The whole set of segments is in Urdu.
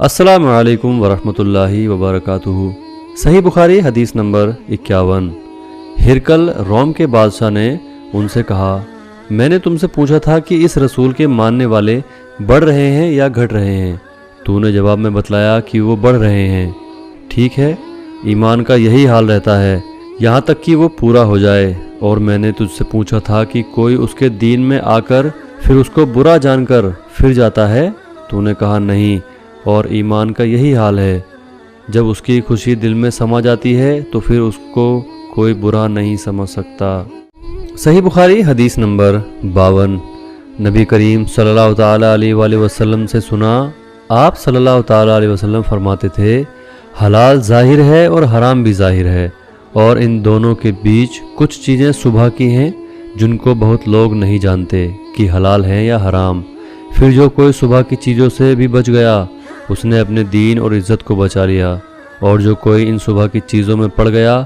السلام علیکم ورحمۃ اللہ وبرکاتہ۔ صحیح بخاری حدیث نمبر 51۔ ہرقل روم کے بادشاہ نے ان سے کہا، میں نے تم سے پوچھا تھا کہ اس رسول کے ماننے والے بڑھ رہے ہیں یا گھٹ رہے ہیں؟ تو نے جواب میں بتلایا کہ وہ بڑھ رہے ہیں۔ ٹھیک ہے، ایمان کا یہی حال رہتا ہے یہاں تک کہ وہ پورا ہو جائے۔ اور میں نے تجھ سے پوچھا تھا کہ کوئی اس کے دین میں آ کر پھر اس کو برا جان کر پھر جاتا ہے؟ تو نے کہا نہیں، اور ایمان کا یہی حال ہے، جب اس کی خوشی دل میں سما جاتی ہے تو پھر اس کو کوئی برا نہیں سمجھ سکتا۔ صحیح بخاری حدیث نمبر 52۔ نبی کریم صلی اللہ تعالیٰ علیہ وآلہ وسلم سے سنا، آپ صلی اللہ تعالیٰ علیہ وسلم فرماتے تھے، حلال ظاہر ہے اور حرام بھی ظاہر ہے، اور ان دونوں کے بیچ کچھ چیزیں صبح کی ہیں جن کو بہت لوگ نہیں جانتے کہ حلال ہیں یا حرام۔ پھر جو کوئی صبح کی چیزوں سے بھی بچ گیا اس نے اپنے دین اور عزت کو بچا لیا، اور جو کوئی ان صبح کی چیزوں میں پڑ گیا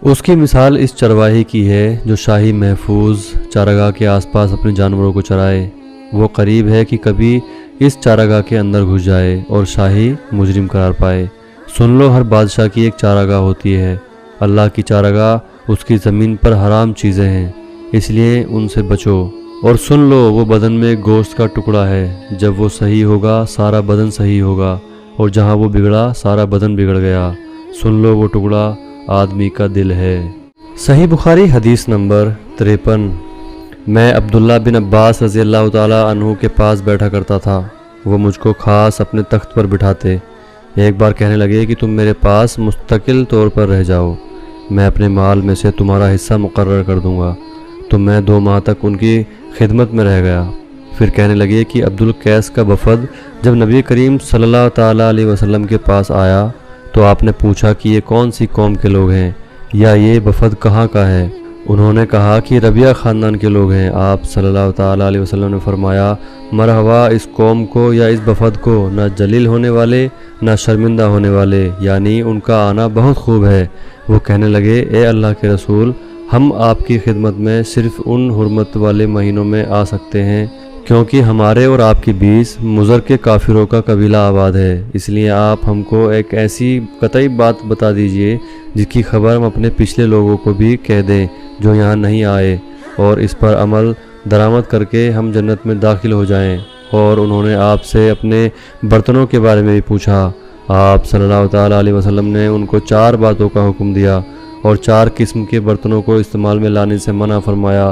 اس کی مثال اس چرواہی کی ہے جو شاہی محفوظ چارگاہ کے آس پاس اپنے جانوروں کو چرائے۔ وہ قریب ہے کہ کبھی اس چارگاہ کے اندر گھس جائے اور شاہی مجرم قرار پائے۔ سن لو، ہر بادشاہ کی ایک چارگاہ ہوتی ہے، اللہ کی چارگاہ اس کی زمین پر حرام چیزیں ہیں، اس لیے ان سے بچو۔ اور سن لو، وہ بدن میں ایک گوشت کا ٹکڑا ہے، جب وہ صحیح ہوگا سارا بدن صحیح ہوگا، اور جہاں وہ بگڑا سارا بدن بگڑ گیا۔ سن لو، وہ ٹکڑا آدمی کا دل ہے۔ صحیح بخاری حدیث نمبر 53۔ میں عبداللہ بن عباس رضی اللہ تعالیٰ عنہ کے پاس بیٹھا کرتا تھا، وہ مجھ کو خاص اپنے تخت پر بٹھاتے۔ ایک بار کہنے لگے کہ تم میرے پاس مستقل طور پر رہ جاؤ، میں اپنے مال میں سے تمہارا حصہ مقرر کر دوں گا۔ تو میں 2 ماہ تک ان کی خدمت میں رہ گیا۔ پھر کہنے لگے کہ عبدالقیس کا وفد جب نبی کریم صلی اللہ تعالیٰ علیہ وسلم کے پاس آیا تو آپ نے پوچھا کہ یہ کون سی قوم کے لوگ ہیں، یا یہ وفد کہاں کا ہے؟ انہوں نے کہا کہ ربیہ خاندان کے لوگ ہیں۔ آپ صلی اللہ تعالیٰ علیہ وسلم نے فرمایا، مرحبا اس قوم کو یا اس وفد کو، نہ جلیل ہونے والے نہ شرمندہ ہونے والے، یعنی ان کا آنا بہت خوب ہے۔ وہ کہنے لگے، اے اللہ کے رسول، ہم آپ کی خدمت میں صرف ان حرمت والے مہینوں میں آ سکتے ہیں کیونکہ ہمارے اور آپ کے بیچ مضر کے کافروں کا قبیلہ آباد ہے، اس لیے آپ ہم کو ایک ایسی قطعی بات بتا دیجئے جس کی خبر ہم اپنے پچھلے لوگوں کو بھی کہہ دیں جو یہاں نہیں آئے، اور اس پر عمل درآمد کر کے ہم جنت میں داخل ہو جائیں۔ اور انہوں نے آپ سے اپنے برتنوں کے بارے میں بھی پوچھا۔ آپ صلی اللہ تعالیٰ علیہ وسلم نے ان کو 4 باتوں کا حکم دیا اور 4 قسم کے برتنوں کو استعمال میں لانے سے منع فرمایا۔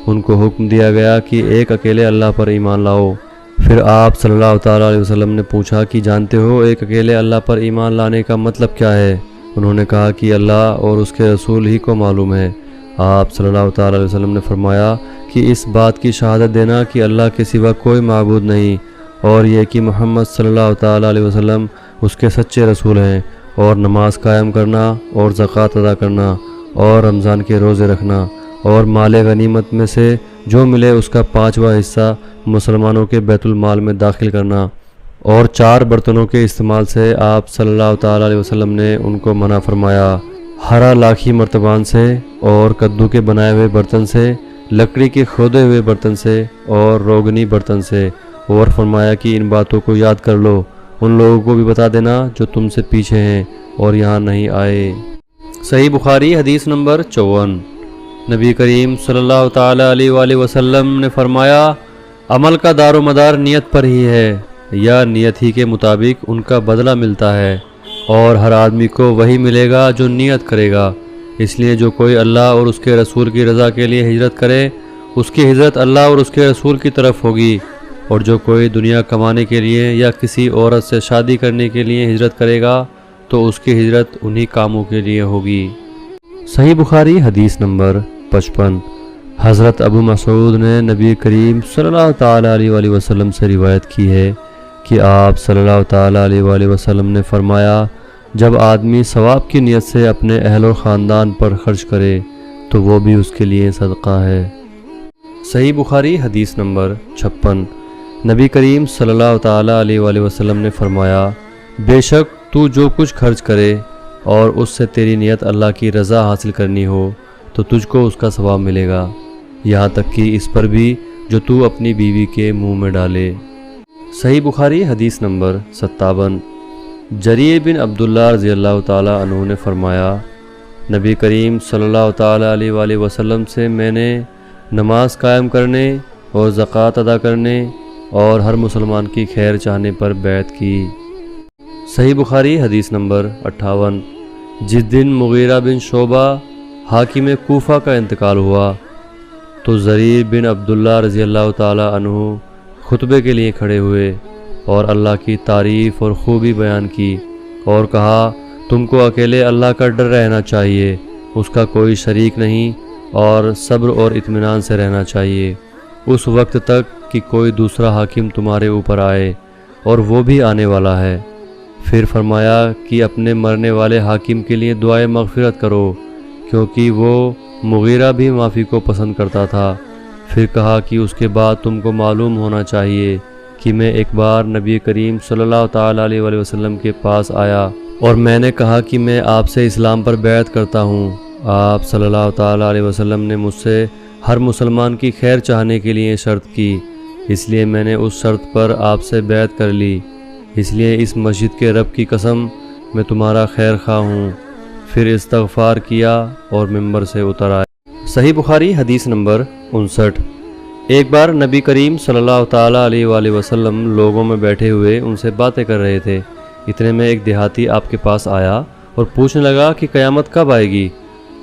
ان کو حکم دیا گیا کہ ایک اکیلے اللہ پر ایمان لاؤ۔ پھر آپ صلی اللہ تعالیٰ علیہ وسلم نے پوچھا کہ جانتے ہو ایک اکیلے اللہ پر ایمان لانے کا مطلب کیا ہے؟ انہوں نے کہا کہ اللہ اور اس کے رسول ہی کو معلوم ہے۔ آپ صلی اللہ تعالیٰ علیہ وسلم نے فرمایا کہ اس بات کی شہادت دینا کہ اللہ کے سوا کوئی معبود نہیں، اور یہ کہ محمد صلی اللہ تعالیٰ علیہ وسلم اس کے سچے رسول ہیں، اور نماز قائم کرنا اور زکوٰۃ ادا کرنا اور رمضان کے روزے رکھنا، اور مال غنیمت میں سے جو ملے اس کا 5واں حصہ مسلمانوں کے بیت المال میں داخل کرنا، اور 4 برتنوں کے استعمال سے آپ صلی اللہ تعالیٰ علیہ وسلم نے ان کو منع فرمایا، ہرا لاکھی مرتبان سے، اور کدو کے بنائے ہوئے برتن سے، لکڑی کے کھودے ہوئے برتن سے، اور روغنی برتن سے، اور فرمایا کہ ان باتوں کو یاد کر لو، ان لوگوں کو بھی بتا دینا جو تم سے پیچھے ہیں اور یہاں نہیں آئے۔ صحیح بخاری حدیث نمبر 54۔ نبی کریم صلی اللہ تعالیٰ علیہ وآلہ وسلم نے فرمایا، عمل کا دار و مدار نیت پر ہی ہے، یا نیت ہی کے مطابق ان کا بدلہ ملتا ہے، اور ہر آدمی کو وہی ملے گا جو نیت کرے گا۔ اس لیے جو کوئی اللہ اور اس کے رسول کی رضا کے لیے ہجرت کرے اس کی ہجرت اللہ اور اس کے رسول کی طرف ہوگی، اور جو کوئی دنیا کمانے کے لیے یا کسی عورت سے شادی کرنے کے لیے ہجرت کرے گا تو اس کی ہجرت انہی کاموں کے لیے ہوگی۔ صحیح بخاری حدیث نمبر 55۔ حضرت ابو مسعود نے نبی کریم صلی اللہ تعالیٰ علیہ وآلہ وسلم سے روایت کی ہے کہ آپ صلی اللہ تعالیٰ علیہ وآلہ وسلم نے فرمایا، جب آدمی ثواب کی نیت سے اپنے اہل و خاندان پر خرچ کرے تو وہ بھی اس کے لیے صدقہ ہے۔ صحیح بخاری حدیث نمبر 56۔ نبی کریم صلی اللہ تعالیٰ علیہ وآلہ وسلم نے فرمایا، بے شک تو جو کچھ خرچ کرے اور اس سے تیری نیت اللہ کی رضا حاصل کرنی ہو تو تجھ کو اس کا ثواب ملے گا، یہاں تک کہ اس پر بھی جو تو اپنی بیوی کے منہ میں ڈالے۔ صحیح بخاری حدیث نمبر 57۔ جریر بن عبداللہ رضی اللہ تعالیٰ عنہ نے فرمایا نبی کریم صلی اللہ تعالیٰ علیہ وآلہ وسلم سے میں نے نماز قائم کرنے اور زکوٰۃ ادا کرنے اور ہر مسلمان کی خیر چاہنے پر بیعت کی۔ صحیح بخاری حدیث نمبر 58۔ جس دن مغیرہ بن شعبہ حاکم کوفہ کا انتقال ہوا تو جریر بن عبداللہ رضی اللہ تعالیٰ عنہ خطبے کے لیے کھڑے ہوئے اور اللہ کی تعریف اور خوبی بیان کی اور کہا تم کو اکیلے اللہ کا ڈر رہنا چاہیے، اس کا کوئی شریک نہیں، اور صبر اور اطمینان سے رہنا چاہیے اس وقت تک کہ کوئی دوسرا حاکم تمہارے اوپر آئے، اور وہ بھی آنے والا ہے۔ پھر فرمایا کہ اپنے مرنے والے حاکم کے لیے دعائے مغفرت کرو کیونکہ وہ مغیرہ بھی معافی کو پسند کرتا تھا۔ پھر کہا کہ اس کے بعد تم کو معلوم ہونا چاہیے کہ میں ایک بار نبی کریم صلی اللہ تعالیٰ علیہ وآلہ وسلم کے پاس آیا اور میں نے کہا کہ میں آپ سے اسلام پر بیعت کرتا ہوں۔ آپ صلی اللہ تعالیٰ علیہ وسلم نے مجھ سے ہر مسلمان کی خیر چاہنے کے لیے شرط کی، اس لیے میں نے اس شرط پر آپ سے بیعت کر لی، اس لیے اس مسجد کے رب کی قسم میں تمہارا خیر خواہ ہوں۔ پھر استغفار کیا اور ممبر سے اتر آئے۔ صحیح بخاری حدیث نمبر 59۔ ایک بار نبی کریم صلی اللہ تعالیٰ علیہ وآلہ وسلم لوگوں میں بیٹھے ہوئے ان سے باتیں کر رہے تھے، اتنے میں ایک دیہاتی آپ کے پاس آیا اور پوچھنے لگا کہ قیامت کب آئے گی؟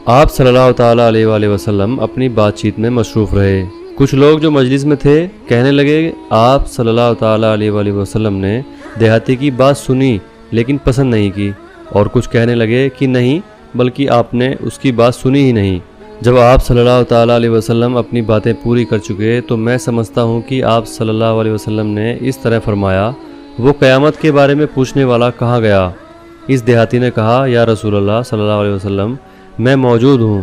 آپ صلی اللہ تعالیٰ علیہ وآلہ وسلم اپنی بات چیت میں مصروف رہے۔ کچھ لوگ جو مجلس میں تھے کہنے لگے آپ صلی اللہ تعالیٰ علیہ وآلہ وسلم نے دیہاتی کی بات سنی لیکن پسند نہیں کی، اور کچھ کہنے لگے کہ نہیں بلکہ آپ نے اس کی بات سنی ہی نہیں۔ جب آپ صلی اللہ تعالیٰ علیہ وسلم اپنی باتیں پوری کر چکے تو میں سمجھتا ہوں کہ آپ صلی اللہ علیہ وسلم نے اس طرح فرمایا وہ قیامت کے بارے میں پوچھنے والا کہاں گیا؟ اس دیہاتی نے کہا یا رسول اللہ صلی اللہ علیہ وسلم میں موجود ہوں۔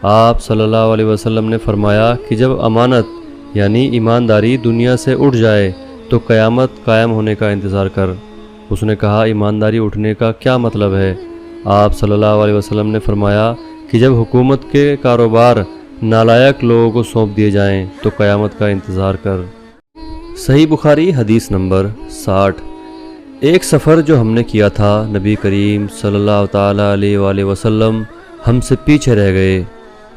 آپ صلی اللہ علیہ وسلم نے فرمایا کہ جب امانت یعنی ایمانداری دنیا سے اٹھ جائے تو قیامت قائم ہونے کا انتظار کر۔ اس نے کہا ایمانداری اٹھنے کا کیا مطلب ہے؟ آپ صلی اللہ علیہ وسلم نے فرمایا کہ جب حکومت کے کاروبار نالائق لوگوں کو سونپ دیے جائیں تو قیامت کا انتظار کر۔ صحیح بخاری حدیث نمبر 60۔ ایک سفر جو ہم نے کیا تھا نبی کریم صلی اللہ تعالیٰ علیہ وآلہ وسلم ہم سے پیچھے رہ گئے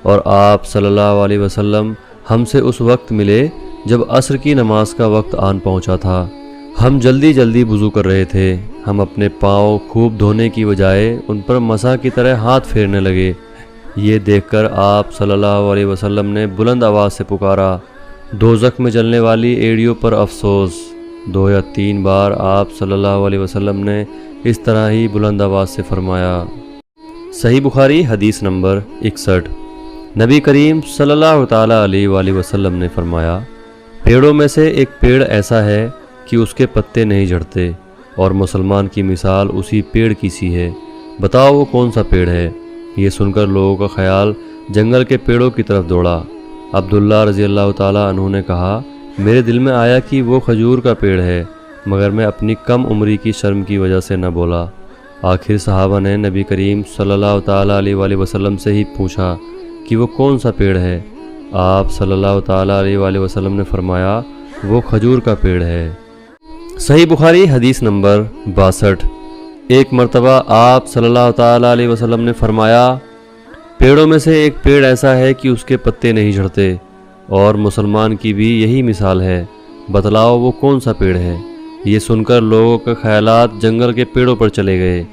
اور آپ صلی اللہ علیہ وسلم ہم سے اس وقت ملے جب عصر کی نماز کا وقت آن پہنچا تھا۔ ہم جلدی جلدی وضو کر رہے تھے، ہم اپنے پاؤں خوب دھونے کی بجائے ان پر مسح کی طرح ہاتھ پھیرنے لگے۔ یہ دیکھ کر آپ صلی اللہ علیہ وسلم نے بلند آواز سے پکارا دوزخ میں جلنے والی ایڑیوں پر افسوس۔ 2 یا 3 بار آپ صلی اللہ علیہ وسلم نے اس طرح ہی بلند آواز سے فرمایا۔ صحیح بخاری حدیث نمبر 61۔ نبی کریم صلی اللہ تعالیٰ علیہ وآلہ وسلم نے فرمایا پیڑوں میں سے ایک پیڑ ایسا ہے کہ اس کے پتے نہیں جھڑتے، اور مسلمان کی مثال اسی پیڑ کی سی ہے، بتاؤ وہ کون سا پیڑ ہے؟ یہ سن کر لوگوں کا خیال جنگل کے پیڑوں کی طرف دوڑا۔ عبداللہ رضی اللہ تعالیٰ عنہ نے کہا میرے دل میں آیا کہ وہ کھجور کا پیڑ ہے، مگر میں اپنی کم عمری کی شرم کی وجہ سے نہ بولا۔ آخر صحابہ نے نبی کریم صلی اللہ تعالیٰ علیہ وآلہ وسلم سے ہی پوچھا کہ وہ کون سا پیڑ ہے؟ آپ صلی اللہ تعالیٰ علیہ وآلہ وسلم نے فرمایا وہ کھجور کا پیڑ ہے۔ صحیح بخاری حدیث نمبر 62۔ ایک مرتبہ آپ صلی اللہ تعالیٰ علیہ وسلم نے فرمایا پیڑوں میں سے ایک پیڑ ایسا ہے کہ اس کے پتے نہیں جھڑتے، اور مسلمان کی بھی یہی مثال ہے، بتلاؤ وہ کون سا پیڑ ہے؟ یہ سن کر لوگوں کے خیالات جنگل کے پیڑوں پر چلے گئے۔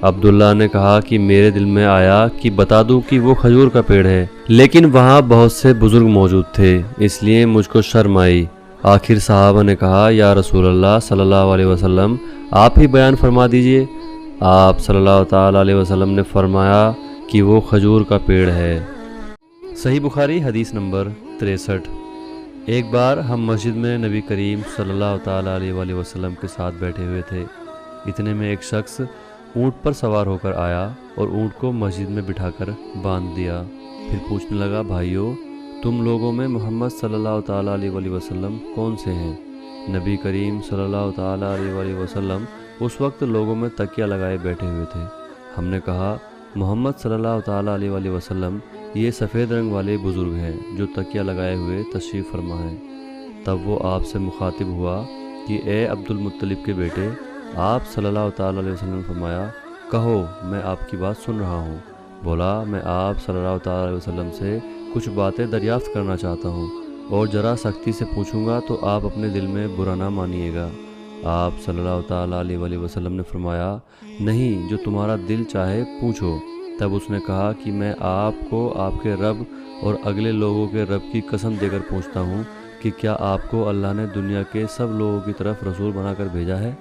عبداللہ نے کہا کہ میرے دل میں آیا کہ بتا دوں کہ وہ کھجور کا پیڑ ہے، لیکن وہاں بہت سے بزرگ موجود تھے اس لیے مجھ کو شرم آئی۔ آخر صحابہ نے کہا یا رسول اللہ صلی اللہ علیہ وسلم آپ ہی بیان فرما دیجئے۔ آپ صلی اللہ تعالیٰ علیہ وسلم نے فرمایا کہ وہ کھجور کا پیڑ ہے۔ صحیح بخاری حدیث نمبر 63۔ ایک بار ہم مسجد میں نبی کریم صلی اللہ تعالیٰ علیہ وآلہ وسلم کے ساتھ بیٹھے ہوئے تھے، اتنے میں ایک شخص اونٹ پر سوار ہو کر آیا اور اونٹ کو مسجد میں بٹھا کر باندھ دیا۔ پھر پوچھنے لگا بھائیو تم لوگوں میں محمد صلی اللہ تعالیٰ علیہ وآلہ وسلم کون سے ہیں؟ نبی کریم صلی اللہ تعالیٰ علیہ وآلہ وسلم اس وقت لوگوں میں تکیہ لگائے بیٹھے ہوئے تھے۔ ہم نے کہا محمد صلی اللہ تعالیٰ علیہ وآلہ وسلم یہ سفید رنگ والے بزرگ ہیں جو تکیہ لگائے ہوئے تشریف فرما ہیں۔ تب وہ آپ سے مخاطب ہوا کہ اے عبد المطلب کے بیٹے آپ صلی اللہ تعالیٰ علیہ وسلم نے فرمایا کہو میں آپ کی بات سن رہا ہوں۔ بولا میں آپ صلی اللہ تعالیٰ علیہ وسلم سے کچھ باتیں دریافت کرنا چاہتا ہوں اور ذرا سختی سے پوچھوں گا تو آپ اپنے دل میں برا نہ مانیے گا۔ آپ صلی اللہ تعالیٰ علیہ وآلہ وسلم نے فرمایا نہیں، جو تمہارا دل چاہے پوچھو۔ تب اس نے کہا کہ میں آپ کو آپ کے رب اور اگلے لوگوں کے رب کی قسم دے کر پوچھتا ہوں کہ کیا آپ کو اللہ نے دنیا کے سب لوگوں کی طرف رسول بنا کر بھیجا ہے؟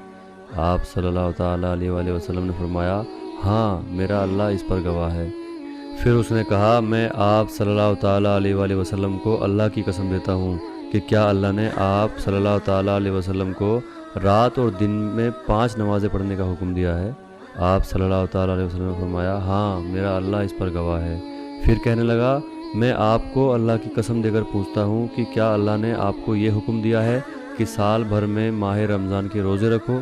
آپ صلی اللہ تعالیٰ علیہ وآلہ وسلم نے فرمایا ہاں، میرا اللہ اس پر گواہ ہے۔ پھر اس نے کہا میں آپ صلی اللہ تعالیٰ علیہ وآلہ وسلم کو اللہ کی قسم دیتا ہوں کہ کیا اللہ نے آپ صلی اللہ تعالیٰ علیہ وسلم کو رات اور دن میں 5 نمازیں پڑھنے کا حکم دیا ہے؟ آپ صلی اللہ تعالیٰ علیہ وسلم نے فرمایا ہاں، میرا اللہ اس پر گواہ ہے۔ پھر کہنے لگا میں آپ کو اللہ کی قسم دے کر پوچھتا ہوں کہ کیا اللہ نے آپ کو یہ حکم دیا ہے کہ سال بھر میں ماہ رمضان کے روزے رکھو؟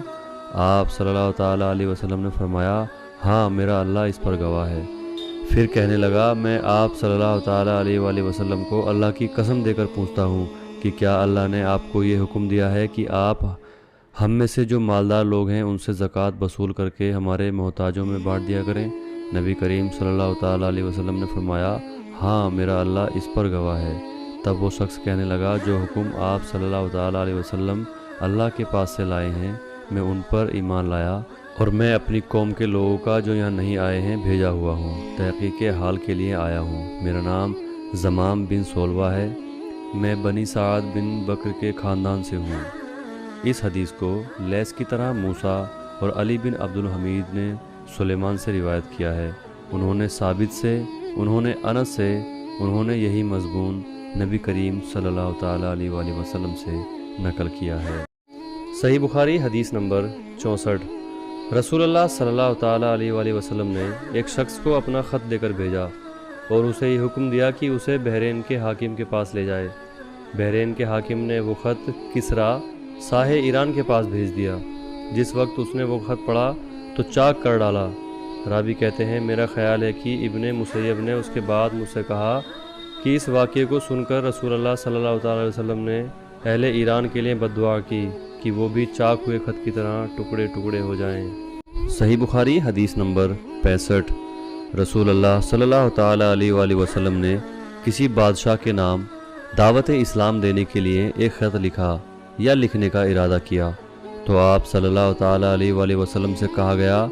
آپ صلی اللہ تعالیٰ علیہ وسلم نے فرمایا ہاں، میرا اللہ اس پر گواہ ہے۔ پھر کہنے لگا میں آپ صلی اللہ تعالیٰ علیہ وآلہ وسلم کو اللہ کی قسم دے کر پوچھتا ہوں کہ کیا اللہ نے آپ کو یہ حکم دیا ہے کہ آپ ہم میں سے جو مالدار لوگ ہیں ان سے زکوٰۃ وصول کر کے ہمارے محتاجوں میں بانٹ دیا کریں؟ نبی کریم صلی اللہ تعالیٰ علیہ وسلم نے فرمایا ہاں، میرا اللہ اس پر گواہ ہے۔ تب وہ شخص کہنے لگا جو حکم آپ صلی اللہ تعالیٰ علیہ وسلم اللہ کے پاس سے لائے ہیں میں ان پر ایمان لایا اور میں اپنی قوم کے لوگوں کا جو یہاں نہیں آئے ہیں بھیجا ہوا ہوں، تحقیق حال کے لیے آیا ہوں۔ میرا نام زمام بن سولوا ہے، میں بنی سعد بن بکر کے خاندان سے ہوں۔ اس حدیث کو لیث کی طرح موسیٰ اور علی بن عبد الحمید نے سلیمان سے روایت کیا ہے، انہوں نے ثابت سے، انہوں نے انس سے، انہوں نے یہی مضمون نبی کریم صلی اللہ تعالیٰ علیہ وآلہ وسلم سے نقل کیا ہے۔ صحیح بخاری حدیث نمبر 64۔ رسول اللہ صلی اللہ تعالیٰ علیہ وآلہ وسلم نے ایک شخص کو اپنا خط دے کر بھیجا اور اسے یہ حکم دیا کہ اسے بحرین کے حاکم کے پاس لے جائے۔ بحرین کے حاکم نے وہ خط کسریٰ شاہ ایران کے پاس بھیج دیا۔ جس وقت اس نے وہ خط پڑھا تو چاک کر ڈالا۔ راوی کہتے ہیں میرا خیال ہے کہ ابن مسیب نے اس کے بعد مجھ سے کہا کہ اس واقعے کو سن کر رسول اللہ صلی اللہ تعالیٰ علیہ وسلم نے اہل ایران کے لیے بد دعا کی کہ وہ بھی چاک ہوئے خط کی طرح ٹکڑے ٹکڑے ہو جائیں۔ صحیح بخاری حدیث نمبر 65۔ رسول اللہ صلی اللہ تعالیٰ علیہ وآلہ وسلم نے کسی بادشاہ کے نام دعوت اسلام دینے کے لیے ایک خط لکھا یا لکھنے کا ارادہ کیا تو آپ صلی اللہ تعالیٰ علیہ وآلہ وسلم سے کہا گیا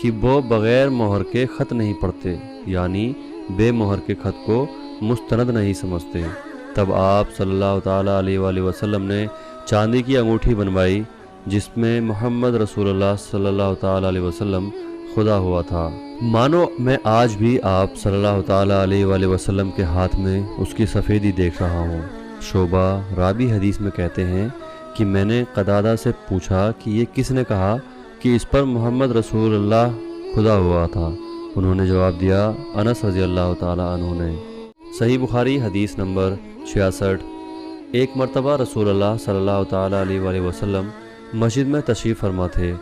کہ وہ بغیر مہر کے خط نہیں پڑھتے، یعنی بے مہر کے خط کو مستند نہیں سمجھتے۔ تب آپ صلی اللہ تعالیٰ علیہ وآلہ وسلم نے چاندی کی انگوٹھی بنوائی جس میں محمد رسول اللہ صلی اللہ تعالیٰ علیہ وسلم خدا ہوا تھا، مانو میں آج بھی آپ صلی اللہ تعالیٰ علیہ وآلہ وسلم کے ہاتھ میں اس کی سفیدی دیکھ رہا ہوں۔ شعبہ راوی حدیث میں کہتے ہیں کہ میں نے قتادہ سے پوچھا کہ یہ کس نے کہا کہ اس پر محمد رسول اللہ خدا ہوا تھا؟ انہوں نے جواب دیا انس رضی اللہ تعالیٰ عنہ نے۔ صحیح بخاری حدیث نمبر 66۔ ایک مرتبہ رسول اللہ صلی اللہ تعالیٰ علیہ وآلہ وسلم مسجد میں تشریف فرما تھے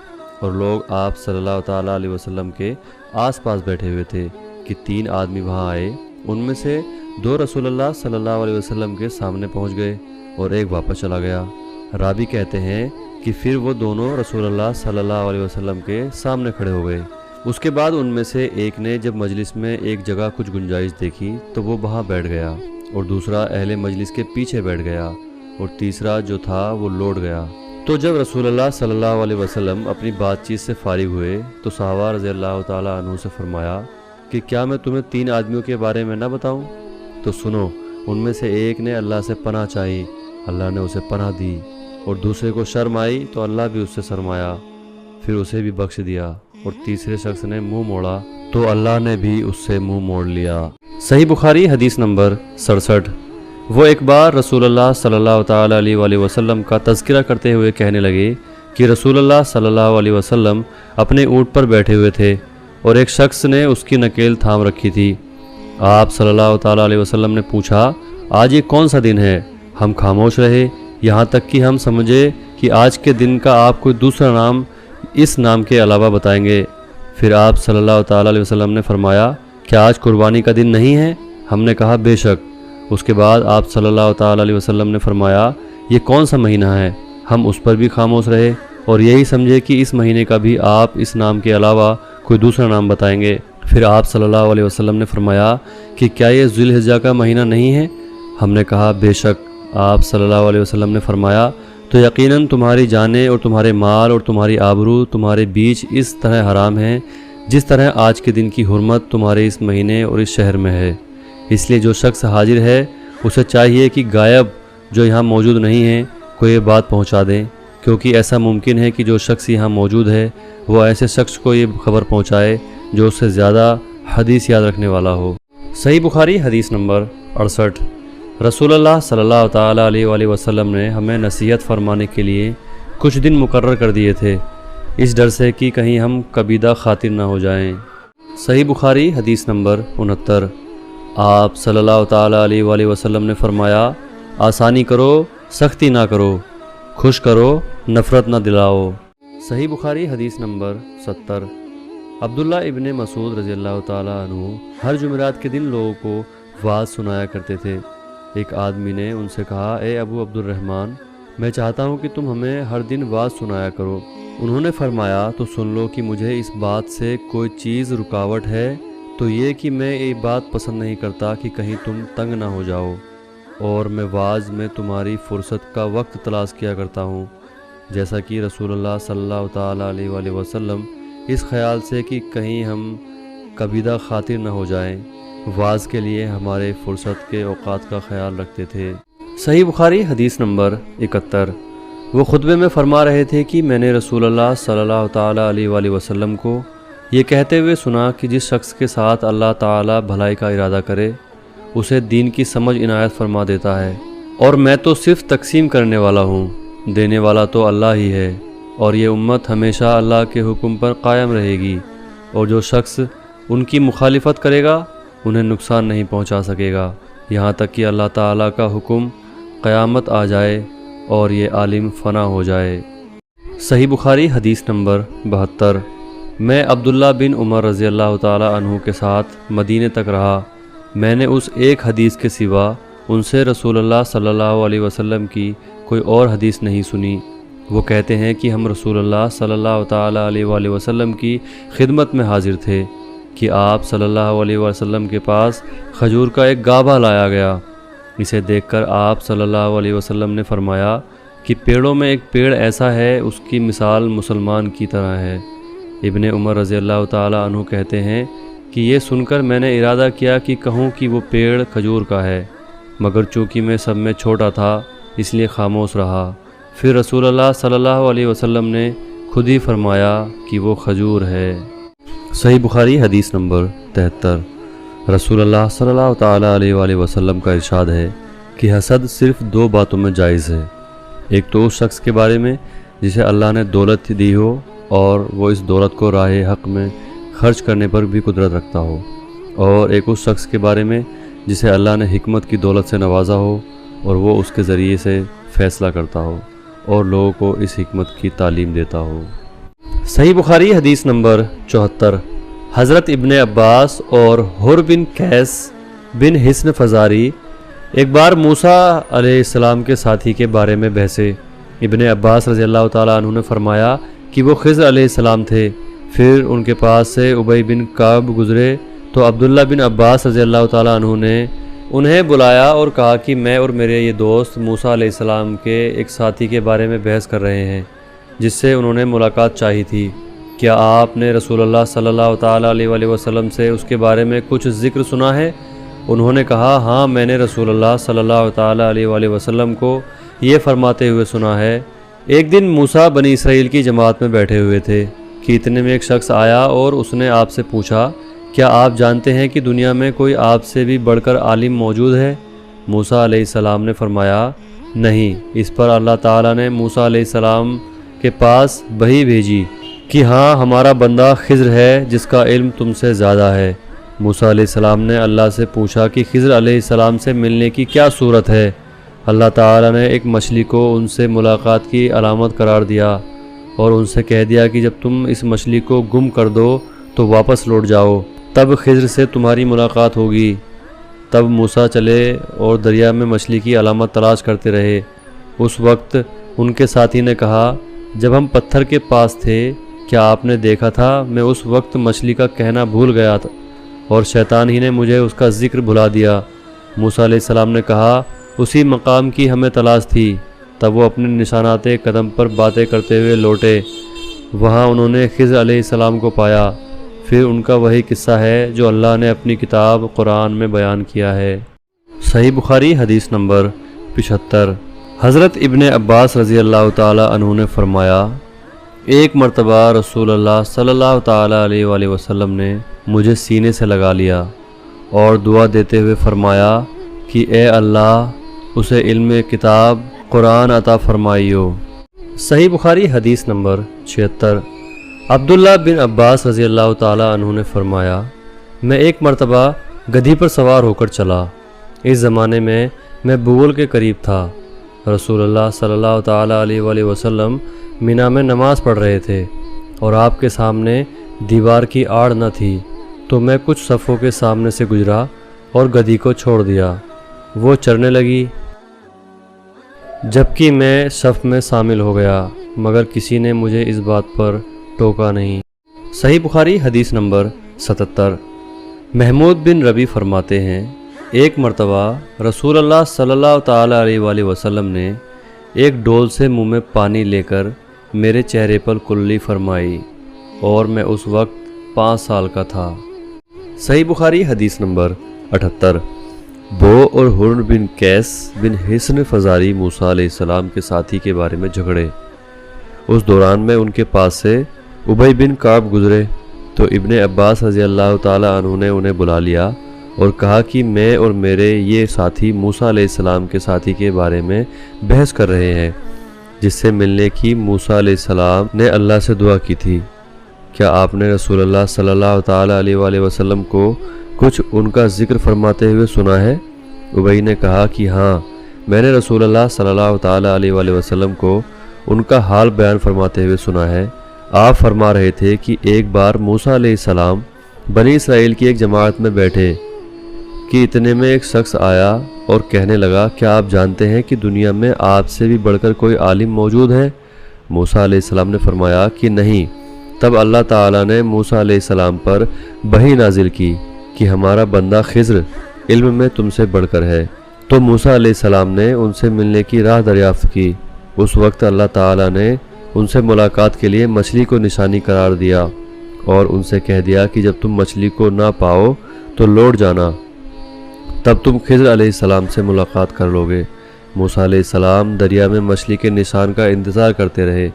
اور لوگ آپ صلی اللہ تعالیٰ علیہ وسلم کے آس پاس بیٹھے ہوئے تھے کہ 3 آدمی وہاں آئے۔ ان میں سے 2 رسول اللہ صلی اللہ علیہ وسلم کے سامنے پہنچ گئے اور ایک واپس چلا گیا۔ راوی کہتے ہیں کہ پھر وہ دونوں رسول اللہ صلی اللہ علیہ وسلم کے سامنے کھڑے ہو گئے۔ اس کے بعد ان میں سے ایک نے جب مجلس میں ایک جگہ کچھ گنجائش دیکھی تو وہ وہاں بیٹھ گیا اور دوسرا اہل مجلس کے پیچھے بیٹھ گیا اور تیسرا جو تھا وہ لوٹ گیا۔ تو جب رسول اللہ صلی اللہ علیہ وسلم اپنی بات چیت سے فارغ ہوئے تو صحابہ رضی اللہ تعالیٰ عنہ سے فرمایا کہ کیا میں تمہیں 3 آدمیوں کے بارے میں نہ بتاؤں؟ تو سنو، ان میں سے ایک نے اللہ سے پناہ چاہی، اللہ نے اسے پناہ دی، اور دوسرے کو شرم آئی تو اللہ بھی اس سے شرمایا، پھر اسے بھی بخش دیا، اور تیسرے شخص نے منہ موڑا تو اللہ نے بھی اس سے منہ موڑ لیا۔ صحیح بخاری حدیث نمبر 67۔ وہ ایک بار رسول اللہ صلی اللہ تعالیٰ علیہ وآلہ وسلم کا تذکرہ کرتے ہوئے کہنے لگے کہ رسول اللہ صلی اللہ علیہ وسلم اپنے اونٹ پر بیٹھے ہوئے تھے اور ایک شخص نے اس کی نکیل تھام رکھی تھی۔ آپ صلی اللہ تعالیٰ علیہ وسلم نے پوچھا آج یہ کون سا دن ہے؟ ہم خاموش رہے یہاں تک کہ ہم سمجھے کہ آج کے دن کا آپ کوئی دوسرا نام اس نام کے علاوہ بتائیں گے۔ پھر آپ صلی اللہ تعالیٰ علیہ وسلم نے فرمایا کیا آج قربانی کا دن نہیں ہے؟ ہم نے کہا بے شک۔ اس کے بعد آپ صلی اللہ تعالیٰ علیہ وسلم نے فرمایا یہ کون سا مہینہ ہے؟ ہم اس پر بھی خاموش رہے اور یہی سمجھے کہ اس مہینے کا بھی آپ اس نام کے علاوہ کوئی دوسرا نام بتائیں گے۔ پھر آپ صلی اللہ علیہ وسلم نے فرمایا کہ کیا یہ ذی الحجہ کا مہینہ نہیں ہے؟ ہم نے کہا بے شک۔ آپ صلی اللہ علیہ وسلم نے فرمایا تو یقیناً تمہاری جانیں اور تمہارے مال اور تمہاری آبرو تمہارے بیچ اس طرح حرام ہیں جس طرح آج کے دن کی حرمت تمہارے اس مہینے اور اس شہر میں ہے۔ اس لیے جو شخص حاضر ہے اسے چاہیے کہ غائب جو یہاں موجود نہیں ہیں کو یہ بات پہنچا دیں، کیونکہ ایسا ممکن ہے کہ جو شخص یہاں موجود ہے وہ ایسے شخص کو یہ خبر پہنچائے جو اس سے زیادہ حدیث یاد رکھنے والا ہو۔ صحیح بخاری حدیث نمبر 68۔ رسول اللہ صلی اللہ تعالیٰ علیہ وآلہ وسلم نے ہمیں نصیحت فرمانے کے لیے کچھ دن مقرر کر دیے تھے، اس ڈر سے کہ کہیں ہم کبیدہ خاطر نہ ہو جائیں۔ صحیح بخاری حدیث نمبر 69۔ آپ صلی اللہ تعالیٰ علیہ وآلہ وسلم نے فرمایا آسانی کرو سختی نہ کرو، خوش کرو نفرت نہ دلاؤ۔ صحیح بخاری حدیث نمبر 70۔ عبداللہ ابن مسعود رضی اللہ تعالیٰ عنہ ہر جمعرات کے دن لوگوں کو واعظ سنایا کرتے تھے۔ ایک آدمی نے ان سے کہا اے ابو عبد الرحمن، میں چاہتا ہوں کہ تم ہمیں ہر دن واعظ سنایا کرو۔ انہوں نے فرمایا تو سن لو کہ مجھے اس بات سے کوئی چیز رکاوٹ ہے تو یہ کہ میں یہ بات پسند نہیں کرتا کہ کہیں تم تنگ نہ ہو جاؤ، اور میں واعظ میں تمہاری فرصت کا وقت تلاش کیا کرتا ہوں، جیسا کہ رسول اللہ صلی اللہ تعالیٰ علیہ وآلہ وسلم اس خیال سے کہ کہیں ہم کبیدہ خاطر نہ ہو جائیں واعظ کے لیے ہمارے فرصت کے اوقات کا خیال رکھتے تھے۔ صحیح بخاری حدیث نمبر 71۔ وہ خطبے میں فرما رہے تھے کہ میں نے رسول اللہ صلی اللہ تعالیٰ علیہ وآلہ وسلم کو یہ کہتے ہوئے سنا کہ جس شخص کے ساتھ اللہ تعالیٰ بھلائی کا ارادہ کرے اسے دین کی سمجھ عنایت فرما دیتا ہے، اور میں تو صرف تقسیم کرنے والا ہوں، دینے والا تو اللہ ہی ہے، اور یہ امت ہمیشہ اللہ کے حکم پر قائم رہے گی، اور جو شخص ان کی مخالفت کرے گا انہیں نقصان نہیں پہنچا سکے گا یہاں تک کہ اللہ تعالیٰ کا حکم قیامت آ جائے اور یہ عالم فنا ہو جائے۔ صحیح بخاری حدیث نمبر 72۔ میں عبداللہ بن عمر رضی اللہ تعالیٰ عنہ کے ساتھ مدینے تک رہا، میں نے اس ایک حدیث کے سوا ان سے رسول اللہ صلی اللہ علیہ وسلم کی کوئی اور حدیث نہیں سنی۔ وہ کہتے ہیں کہ ہم رسول اللہ صلی اللہ تعالیٰ علیہ وآلہ وسلم کی خدمت میں حاضر تھے کہ آپ صلی اللہ علیہ وسلم کے پاس کھجور کا ایک گابھا لایا گیا۔ اسے دیکھ کر آپ صلی اللہ علیہ وسلم نے فرمایا کہ پیڑوں میں ایک پیڑ ایسا ہے اس کی مثال مسلمان کی طرح ہے۔ ابن عمر رضی اللہ تعالیٰ عنہ کہتے ہیں کہ یہ سن کر میں نے ارادہ کیا کہ کہوں کہ وہ پیڑ کھجور کا ہے، مگر چونکہ میں سب میں چھوٹا تھا اس لیے خاموش رہا۔ پھر رسول اللہ صلی اللہ علیہ وسلم نے خود ہی فرمایا کہ وہ کھجور ہے۔ صحیح بخاری حدیث نمبر 73۔ رسول اللہ صلی اللہ تعالیٰ علیہ وآلہ وسلم کا ارشاد ہے کہ حسد صرف دو باتوں میں جائز ہے، ایک تو اس شخص کے بارے میں جسے اللہ نے دولت دی ہو اور وہ اس دولت کو راہ حق میں خرچ کرنے پر بھی قدرت رکھتا ہو، اور ایک اس شخص کے بارے میں جسے اللہ نے حکمت کی دولت سے نوازا ہو اور وہ اس کے ذریعے سے فیصلہ کرتا ہو اور لوگوں کو اس حکمت کی تعلیم دیتا ہو۔ صحیح بخاری حدیث نمبر 74۔ حضرت ابن عباس اور حر بن قیس بن حصن فزاری ایک بار موسیٰ علیہ السلام کے ساتھی کے بارے میں بحثے۔ ابن عباس رضی اللہ تعالیٰ عنہ نے فرمایا کہ وہ خضر علیہ السلام تھے۔ پھر ان کے پاس سے ابی بن کعب گزرے تو عبداللہ بن عباس رضی اللہ تعالیٰ عنہ نے انہیں بلایا اور کہا کہ میں اور میرے یہ دوست موسیٰ علیہ السلام کے ایک ساتھی کے بارے میں بحث کر رہے ہیں جس سے انہوں نے ملاقات چاہی تھی، کیا آپ نے رسول اللہ صلی اللہ تعالیٰ علیہ وآلہ وسلم سے اس کے بارے میں کچھ ذکر سنا ہے؟ انہوں نے کہا ہاں، میں نے رسول اللہ صلی اللہ تعالیٰ علیہ وآلہ وسلم کو یہ فرماتے ہوئے سنا ہے۔ ایک دن موسیٰ بنی اسرائیل کی جماعت میں بیٹھے ہوئے تھے کہ اتنے میں ایک شخص آیا اور اس نے آپ سے پوچھا کیا آپ جانتے ہیں کہ دنیا میں کوئی آپ سے بھی بڑھ کر عالم موجود ہے؟ موسیٰ علیہ السلام نے فرمایا نہیں۔ اس پر اللہ تعالیٰ نے موسیٰ علیہ السلام کے پاس وحی بھیجی کہ ہاں، ہمارا بندہ خضر ہے جس کا علم تم سے زیادہ ہے۔ موسیٰ علیہ السلام نے اللہ سے پوچھا کہ خضر علیہ السلام سے ملنے کی کیا صورت ہے؟ اللہ تعالیٰ نے ایک مچھلی کو ان سے ملاقات کی علامت قرار دیا اور ان سے کہہ دیا کہ جب تم اس مچھلی کو گم کر دو تو واپس لوٹ جاؤ، تب خضر سے تمہاری ملاقات ہوگی۔ تب موسیٰ چلے اور دریا میں مچھلی کی علامت تلاش کرتے رہے۔ اس وقت ان کے ساتھی نے کہا جب ہم پتھر کے پاس تھے کیا آپ نے دیکھا تھا میں اس وقت مچھلی کا کہنا بھول گیا تھا اور شیطان ہی نے مجھے اس کا ذکر بھلا دیا۔ موسیٰ علیہ السلام نے کہا اسی مقام کی ہمیں تلاش تھی۔ تب وہ اپنے نشانات قدم پر باتیں کرتے ہوئے لوٹے۔ وہاں انہوں نے خضر علیہ السلام کو پایا۔ پھر ان کا وہی قصہ ہے جو اللہ نے اپنی کتاب قرآن میں بیان کیا ہے۔ صحیح بخاری حدیث نمبر 75۔ حضرت ابن عباس رضی اللہ تعالی عنہ نے فرمایا ایک مرتبہ رسول اللہ صلی اللہ تعالی علیہ وآلہ وسلم نے مجھے سینے سے لگا لیا اور دعا دیتے ہوئے فرمایا کہ اے اللہ اسے علم کتاب قرآن عطا فرمائیو۔ صحیح بخاری حدیث نمبر 76۔ عبداللہ بن عباس رضی اللہ تعالی عنہ نے فرمایا میں ایک مرتبہ گدھی پر سوار ہو کر چلا۔ اس زمانے میں بغل کے قریب تھا۔ رسول اللہ صلی اللہ تعالی علیہ وآلہ وسلم مینا میں نماز پڑھ رہے تھے اور آپ کے سامنے دیوار کی آڑ نہ تھی، تو میں کچھ صفوں کے سامنے سے گزرا اور گدھی کو چھوڑ دیا۔ وہ چرنے لگی جبکہ میں صف میں شامل ہو گیا، مگر کسی نے مجھے اس بات پر ٹوکا نہیں۔ صحیح بخاری حدیث نمبر 77۔ محمود بن ربی فرماتے ہیں ایک مرتبہ رسول اللہ صلی اللہ تعالی علیہ وآلہ وسلم نے ایک ڈول سے منہ میں پانی لے کر میرے چہرے پر کلی فرمائی اور میں اس وقت 5 سال کا تھا۔ صحیح بخاری حدیث نمبر 78۔ بو اور حر بن قیس بن حصن فزاری موسیٰ علیہ السلام کے ساتھی کے بارے میں جھگڑے۔ اس دوران میں ان کے پاس سے ابی بن کعب گزرے تو ابن عباس رضی اللہ تعالی عنہ نے انہیں بلا لیا اور کہا کہ میں اور میرے یہ ساتھی موسیٰ علیہ السلام کے ساتھی کے بارے میں بحث کر رہے ہیں جس سے ملنے کی موسیٰ علیہ السلام نے اللہ سے دعا کی تھی۔ کیا آپ نے رسول اللہ صلی اللہ تعالی علیہ وآلہ وسلم کو کچھ ان کا ذکر فرماتے ہوئے سنا ہے؟ ابی نے کہا کہ ہاں، میں نے رسول اللہ صلی اللہ تعالی علیہ وآلہ وسلم کو ان کا حال بیان فرماتے ہوئے سنا ہے۔ آپ فرما رہے تھے کہ ایک بار موسیٰ علیہ السلام بنی اسرائیل کی ایک جماعت میں بیٹھے کہ اتنے میں ایک شخص آیا اور کہنے لگا کیا آپ جانتے ہیں کہ دنیا میں آپ سے بھی بڑھ کر کوئی عالم موجود ہے؟ موسیٰ علیہ السلام نے فرمایا کہ نہیں۔ تب اللہ تعالیٰ نے موسیٰ علیہ السلام پر وحی نازل کی کہ ہمارا بندہ خضر علم میں تم سے بڑھ کر ہے۔ تو موسیٰ علیہ السلام نے ان سے ملنے کی راہ دریافت کی۔ اس وقت اللہ تعالیٰ نے ان سے ملاقات کے لیے مچھلی کو نشانی قرار دیا اور ان سے کہہ دیا کہ جب تم مچھلی کو نہ پاؤ تو لوٹ جانا، تب تم خضر علیہ السلام سے ملاقات کر لو گے۔ موسیٰ علیہ السلام دریا میں مچھلی کے نشان کا انتظار کرتے رہے۔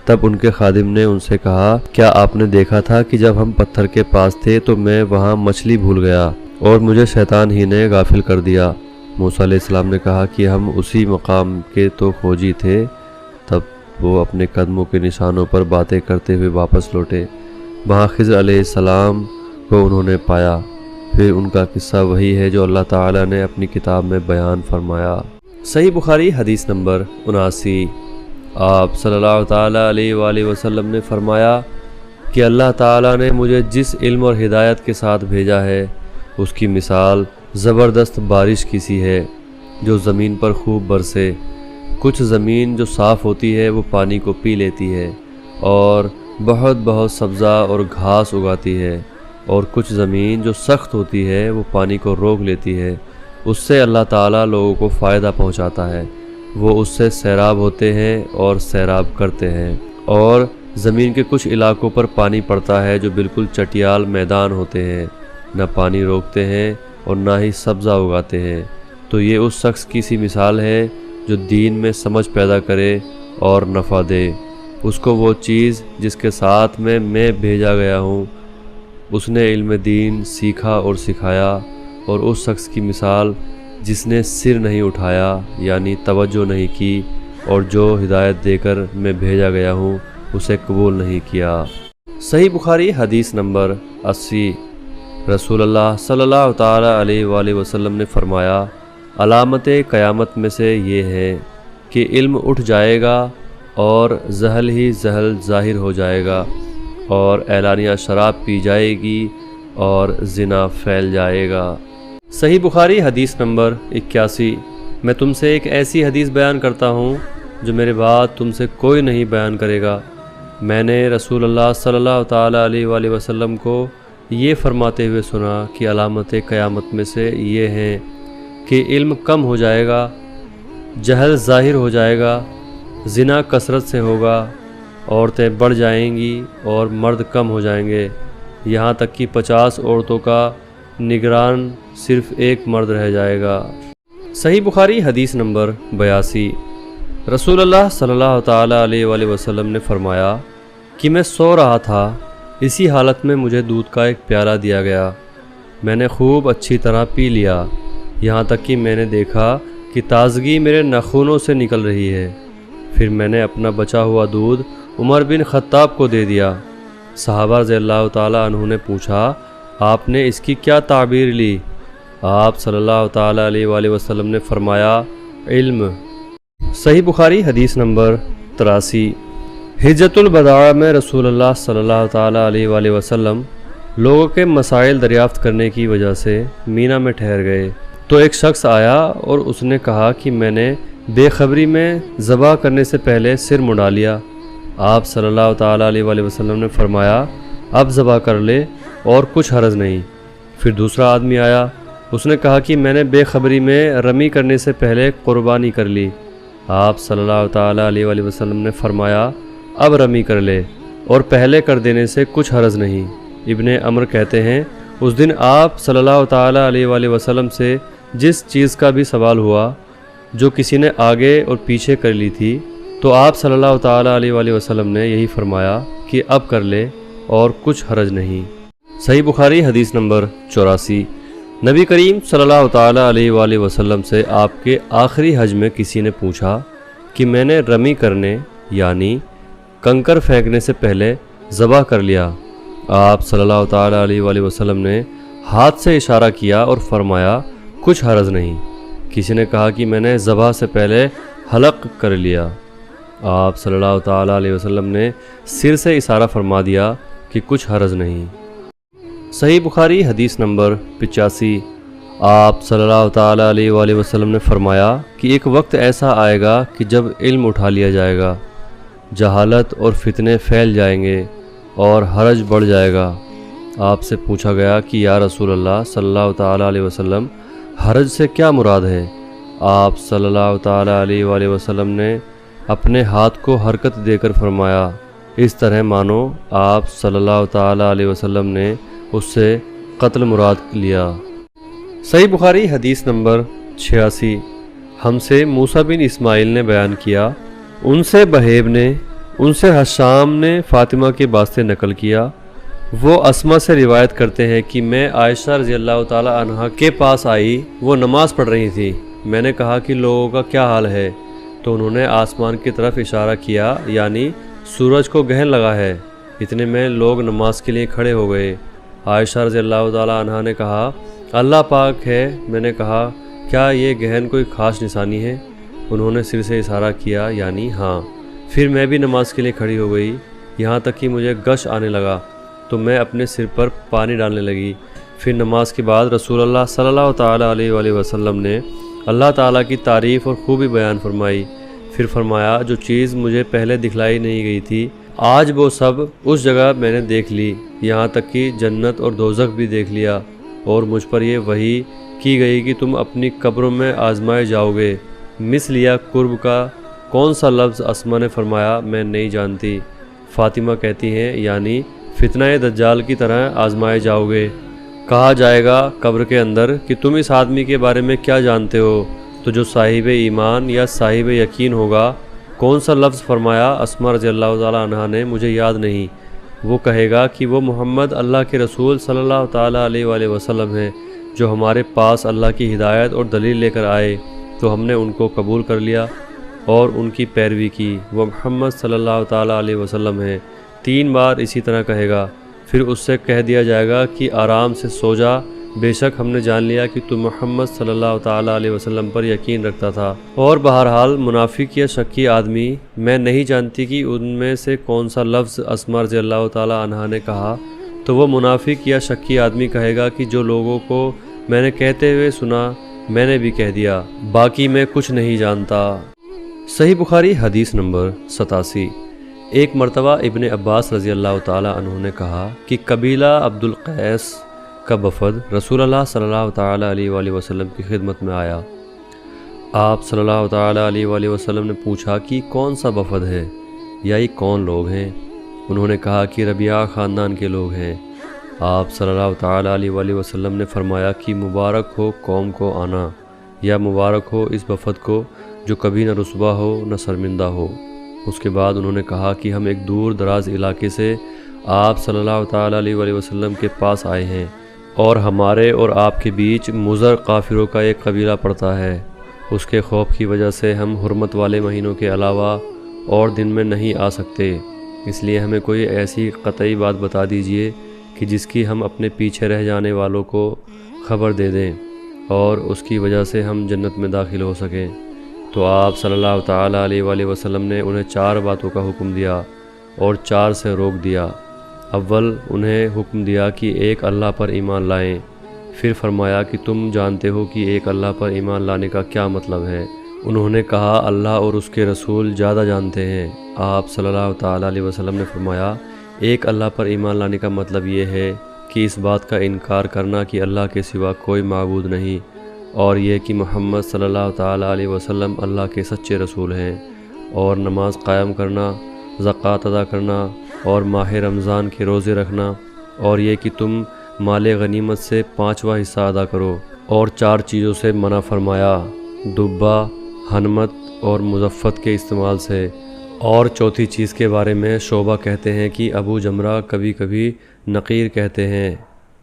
تب ان کے خادم نے ان سے کہا کیا آپ نے دیکھا تھا کہ جب ہم پتھر کے پاس تھے تو میں وہاں مچھلی بھول گیا اور مجھے شیطان ہی نے غافل کر دیا؟ موسیٰ علیہ السلام نے کہا کہ ہم اسی مقام کے تو کھوجی تھے۔ تب وہ اپنے قدموں کے نشانوں پر باتیں کرتے ہوئے واپس لوٹے۔ وہاں خضر علیہ السلام کو انہوں نے پایا۔ پھر ان کا قصہ وہی ہے جو اللہ تعالیٰ نے اپنی کتاب میں بیان فرمایا۔ صحیح بخاری حدیث نمبر 79۔ آپ صلی اللہ تعالیٰ علیہ وآلہ وسلم نے فرمایا کہ اللہ تعالیٰ نے مجھے جس علم اور ہدایت کے ساتھ بھیجا ہے اس کی مثال زبردست بارش کی سی ہے جو زمین پر خوب برسے۔ کچھ زمین جو صاف ہوتی ہے وہ پانی کو پی لیتی ہے اور بہت سبزہ اور گھاس اگاتی ہے، اور کچھ زمین جو سخت ہوتی ہے وہ پانی کو روک لیتی ہے۔ اس سے اللہ تعالیٰ لوگوں کو فائدہ پہنچاتا ہے، وہ اس سے سیراب ہوتے ہیں اور سیراب کرتے ہیں۔ اور زمین کے کچھ علاقوں پر پانی پڑتا ہے جو بالکل چٹیال میدان ہوتے ہیں، نہ پانی روکتے ہیں اور نہ ہی سبزہ اگاتے ہیں۔ تو یہ اس شخص کی سی مثال ہے جو دین میں سمجھ پیدا کرے اور نفع دے۔ اس کو وہ چیز جس کے ساتھ میں بھیجا گیا ہوں اس نے علم دین سیکھا اور سکھایا، اور اس شخص کی مثال جس نے سر نہیں اٹھایا یعنی توجہ نہیں کی، اور جو ہدایت دے کر میں بھیجا گیا ہوں اسے قبول نہیں کیا۔ صحیح بخاری حدیث نمبر 80۔ رسول اللہ صلی اللہ تعالی علیہ وآلہ وسلم نے فرمایا علامت قیامت میں سے یہ ہے کہ علم اٹھ جائے گا اور زحل ہی زحل ظاہر ہو جائے گا، اور اعلانیہ شراب پی جائے گی اور زنا پھیل جائے گا۔ صحیح بخاری حدیث نمبر 81۔ میں تم سے ایک ایسی حدیث بیان کرتا ہوں جو میرے بعد تم سے کوئی نہیں بیان کرے گا۔ میں نے رسول اللہ صلی اللہ تعالیٰ علیہ وآلہ وسلم کو یہ فرماتے ہوئے سنا کہ علامت قیامت میں سے یہ ہیں کہ علم کم ہو جائے گا، جہل ظاہر ہو جائے گا، زنا کثرت سے ہوگا، عورتیں بڑھ جائیں گی اور مرد کم ہو جائیں گے، یہاں تک کہ 50 عورتوں کا نگران صرف ایک مرد رہ جائے گا۔ صحیح بخاری حدیث نمبر 82۔ رسول اللہ صلی اللہ تعالیٰ علیہ وآلہ وسلم نے فرمایا کہ میں سو رہا تھا، اسی حالت میں مجھے دودھ کا ایک پیالہ دیا گیا، میں نے خوب اچھی طرح پی لیا، یہاں تک کہ میں نے دیکھا کہ تازگی میرے ناخنوں سے نکل رہی ہے۔ پھر میں نے اپنا بچا ہوا دودھ عمر بن خطاب کو دے دیا۔ صحابہ رضی اللہ تعالیٰ عنہ نے پوچھا، آپ نے اس کی کیا تعبیر لی؟ آپ صلی اللہ تعالیٰ علیہ وآلہ وسلم نے فرمایا، علم۔ صحیح بخاری حدیث نمبر 83۔ حجۃ الوداع میں رسول اللہ صلی اللہ تعالیٰ علیہ وآلہ وسلم لوگوں کے مسائل دریافت کرنے کی وجہ سے مینا میں ٹھہر گئے، تو ایک شخص آیا اور اس نے کہا کہ میں نے بے خبری میں ذبح کرنے سے پہلے سر مڈا لیا۔ آپ صلی اللہ تعالیٰ علیہ وآلہ وسلم نے فرمایا، اب ذبح کر لے اور کچھ حرج نہیں۔ پھر دوسرا آدمی آیا، اس نے کہا کہ میں نے بے خبری میں رمی کرنے سے پہلے قربانی کر لی۔ آپ صلی اللہ تعالیٰ علیہ وآلہ وسلم نے فرمایا، اب رمی کر لے اور پہلے کر دینے سے کچھ حرج نہیں۔ ابن عمر کہتے ہیں، اس دن آپ صلی اللہ تعالیٰ علیہ وآلہ وسلم سے جس چیز کا بھی سوال ہوا جو کسی نے آگے اور پیچھے کر لی تھی، تو آپ صلی اللہ تعالیٰ علیہ وآلہ وسلم نے یہی فرمایا کہ اب کر لے اور کچھ حرج نہیں۔ صحیح بخاری حدیث نمبر 84۔ نبی کریم صلی اللہ تعالیٰ علیہ وآلہ وسلم سے آپ کے آخری حج میں کسی نے پوچھا کہ میں نے رمی کرنے یعنی کنکر پھینکنے سے پہلے ذبح کر لیا۔ آپ صلی اللہ تعالیٰ علیہ وآلہ وسلم نے ہاتھ سے اشارہ کیا اور فرمایا، کچھ حرج نہیں۔ کسی نے کہا کہ میں نے ذبح سے پہلے حلق کر لیا۔ آپ صلی اللہ تعالیٰ علیہ وسلم نے سر سے اشارہ فرما دیا کہ کچھ حرج نہیں۔ صحیح بخاری حدیث نمبر 85۔ آپ صلی اللہ تعالیٰ علیہ وآلہ وسلم نے فرمایا کہ ایک وقت ایسا آئے گا کہ جب علم اٹھا لیا جائے گا، جہالت اور فتنے پھیل جائیں گے اور حرج بڑھ جائے گا۔ آپ سے پوچھا گیا کہ یا رسول اللہ صلی اللہ تعالیٰ علیہ وسلم، حرج سے کیا مراد ہے؟ آپ صلی اللہ تعالیٰ علیہ وآلہ وسلم نے اپنے ہاتھ کو حرکت دے کر فرمایا، اس طرح مانو آپ صلی اللہ تعالیٰ علیہ وسلم نے اس سے قتل مراد لیا۔ صحیح بخاری حدیث نمبر 86۔ ہم سے موسیٰ بن اسماعیل نے بیان کیا، ان سے بہیب نے، ان سے حشام نے فاطمہ کے واسطے نقل کیا، وہ اسما سے روایت کرتے ہیں کہ میں عائشہ رضی اللہ تعالی عنہا کے پاس آئی، وہ نماز پڑھ رہی تھی، میں نے کہا کہ لوگوں کا کیا حال ہے؟ تو انہوں نے آسمان کی طرف اشارہ کیا، یعنی سورج کو گرہن لگا ہے۔ اتنے میں لوگ نماز کے لیے کھڑے ہو گئے۔ عائشہ رضی اللہ تعالی عنہا نے کہا، اللہ پاک ہے۔ میں نے کہا، کیا یہ گرہن کوئی خاص نشانی ہے؟ انہوں نے سر سے اشارہ کیا، یعنی ہاں۔ پھر میں بھی نماز کے لیے کھڑی ہو گئی، یہاں تک کہ مجھے غش آنے لگا تو میں اپنے سر پر پانی ڈالنے لگی۔ پھر نماز کے بعد رسول اللہ صلی اللہ تعالیٰ علیہ وآلہ وسلم نے اللہ تعالیٰ کی تعریف اور خوبی بیان فرمائی۔ پھر فرمایا، جو چیز مجھے پہلے دکھلائی نہیں گئی تھی، آج وہ سب اس جگہ میں نے دیکھ لی، یہاں تک کہ جنت اور دوزخ بھی دیکھ لیا، اور مجھ پر یہ وحی کی گئی کہ تم اپنی قبروں میں آزمائے جاؤ گے۔ مثلیہ قرب کا کون سا لفظ؟ اسما نے فرمایا، میں نہیں جانتی۔ فاطمہ کہتی ہیں، یعنی فتنہ دجال کی طرح آزمائے جاؤ گے۔ کہا جائے گا قبر کے اندر کہ تم اس آدمی کے بارے میں کیا جانتے ہو؟ تو جو صاحب ایمان یا صاحب یقین ہوگا۔ کون سا لفظ؟ فرمایا اسما رضی اللہ تعالی عنہا نے، مجھے یاد نہیں۔ وہ کہے گا کہ وہ محمد اللہ کے رسول صلی اللہ تعالیٰ علیہ وآلہ وسلم ہیں، جو ہمارے پاس اللہ کی ہدایت اور دلیل لے کر آئے، تو ہم نے ان کو قبول کر لیا اور ان کی پیروی کی۔ وہ محمد صلی اللہ تعالیٰ علیہ وسلم ہیں۔ 3 بار اسی طرح کہے گا۔ پھر اس سے کہہ دیا جائے گا کہ آرام سے سو جا، بے شک ہم نے جان لیا کہ تو محمد صلی اللہ تعالیٰ علیہ وسلم پر یقین رکھتا تھا۔ اور بہرحال منافق یا شکی آدمی، میں نہیں جانتی کہ ان میں سے کون سا لفظ اسما رضی اللہ تعالیٰ عنہا نے کہا، تو وہ منافق یا شکی آدمی کہے گا کہ جو لوگوں کو میں نے کہتے ہوئے سنا، میں نے بھی کہہ دیا، باقی میں کچھ نہیں جانتا۔ صحیح بخاری حدیث نمبر 87۔ ایک مرتبہ ابن عباس رضی اللہ تعالیٰ عنہ نے کہا کہ قبیلہ عبد القیس کا وفد رسول اللہ صلی اللہ تعالیٰ علیہ وآلہ وسلم کی خدمت میں آیا۔ آپ صلی اللہ تعالیٰ علیہ وآلہ وسلم نے پوچھا کہ کون سا وفد ہے یا یہ کون لوگ ہیں؟ انہوں نے کہا کہ ربیعہ خاندان کے لوگ ہیں۔ آپ صلی اللہ تعالیٰ علیہ وآلہ وسلم نے فرمایا کہ مبارک ہو قوم کو آنا، یا مبارک ہو اس وفد کو جو کبھی نہ رسوا ہو نہ شرمندہ ہو۔ اس کے بعد انہوں نے کہا کہ ہم ایک دور دراز علاقے سے آپ صلی اللہ تعالیٰ علیہ وآلہ وسلم کے پاس آئے ہیں، اور ہمارے اور آپ کے بیچ مضر کافروں کا ایک قبیلہ پڑتا ہے۔ اس کے خوف کی وجہ سے ہم حرمت والے مہینوں کے علاوہ اور دن میں نہیں آ سکتے، اس لیے ہمیں کوئی ایسی قطعی بات بتا دیجئے کہ جس کی ہم اپنے پیچھے رہ جانے والوں کو خبر دے دیں اور اس کی وجہ سے ہم جنت میں داخل ہو سکیں۔ تو آپ صلی اللہ تعالیٰ علیہ وآلہ وسلم نے انہیں 4 باتوں کا حکم دیا اور 4 سے روک دیا۔ اول انہیں حکم دیا کہ ایک اللہ پر ایمان لائیں، پھر فرمایا کہ تم جانتے ہو کہ ایک اللہ پر ایمان لانے کا کیا مطلب ہے؟ انہوں نے کہا اللہ اور اس کے رسول زیادہ جانتے ہیں۔ آپ صلی اللہ تعالیٰ علیہ وسلم نے فرمایا ایک اللہ پر ایمان لانے کا مطلب یہ ہے کہ اس بات کا انکار کرنا کہ اللہ کے سوا کوئی معبود نہیں، اور یہ کہ محمد صلی اللہ تعالیٰ علیہ وسلم اللہ کے سچے رسول ہیں، اور نماز قائم کرنا، زکوٰۃ ادا کرنا اور ماہ رمضان کے روزے رکھنا، اور یہ کہ تم مال غنیمت سے 5واں حصہ ادا کرو، اور 4 چیزوں سے منع فرمایا، دبہ، حنمت اور مزفت کے استعمال سے۔ اور چوتھی چیز کے بارے میں شعبہ کہتے ہیں کہ ابو جمرہ کبھی کبھی نقیر کہتے ہیں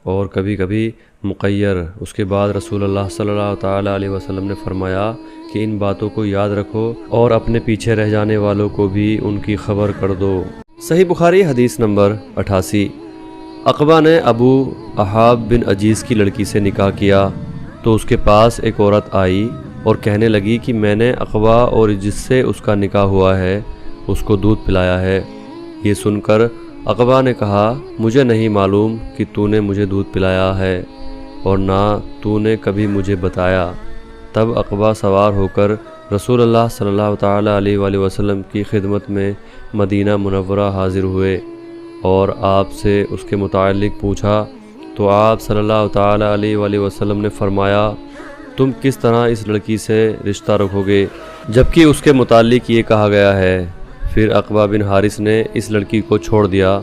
اور کبھی کبھی مقیر۔ اس کے بعد رسول اللہ صلی اللہ تعالیٰ علیہ وسلم نے فرمایا کہ ان باتوں کو یاد رکھو اور اپنے پیچھے رہ جانے والوں کو بھی ان کی خبر کر دو۔ صحیح بخاری حدیث نمبر 88۔ عقبہ نے ابو احاب بن عجیز کی لڑکی سے نکاح کیا تو اس کے پاس ایک عورت آئی اور کہنے لگی کہ میں نے عقبہ اور جس سے اس کا نکاح ہوا ہے اس کو دودھ پلایا ہے۔ یہ سن کر عقبہ نے کہا مجھے نہیں معلوم کہ تو نے مجھے دودھ پلایا ہے اور نہ تو نے کبھی مجھے بتایا۔ تب عقبہ سوار ہو کر رسول اللہ صلی اللہ تعالیٰ علیہ وآلہ وسلم کی خدمت میں مدینہ منورہ حاضر ہوئے اور آپ سے اس کے متعلق پوچھا تو آپ صلی اللہ تعالیٰ علیہ وآلہ وسلم نے فرمایا تم کس طرح اس لڑکی سے رشتہ رکھو گے جبکہ اس کے متعلق یہ کہا گیا ہے؟ پھر عقبہ بن حارث نے اس لڑکی کو چھوڑ دیا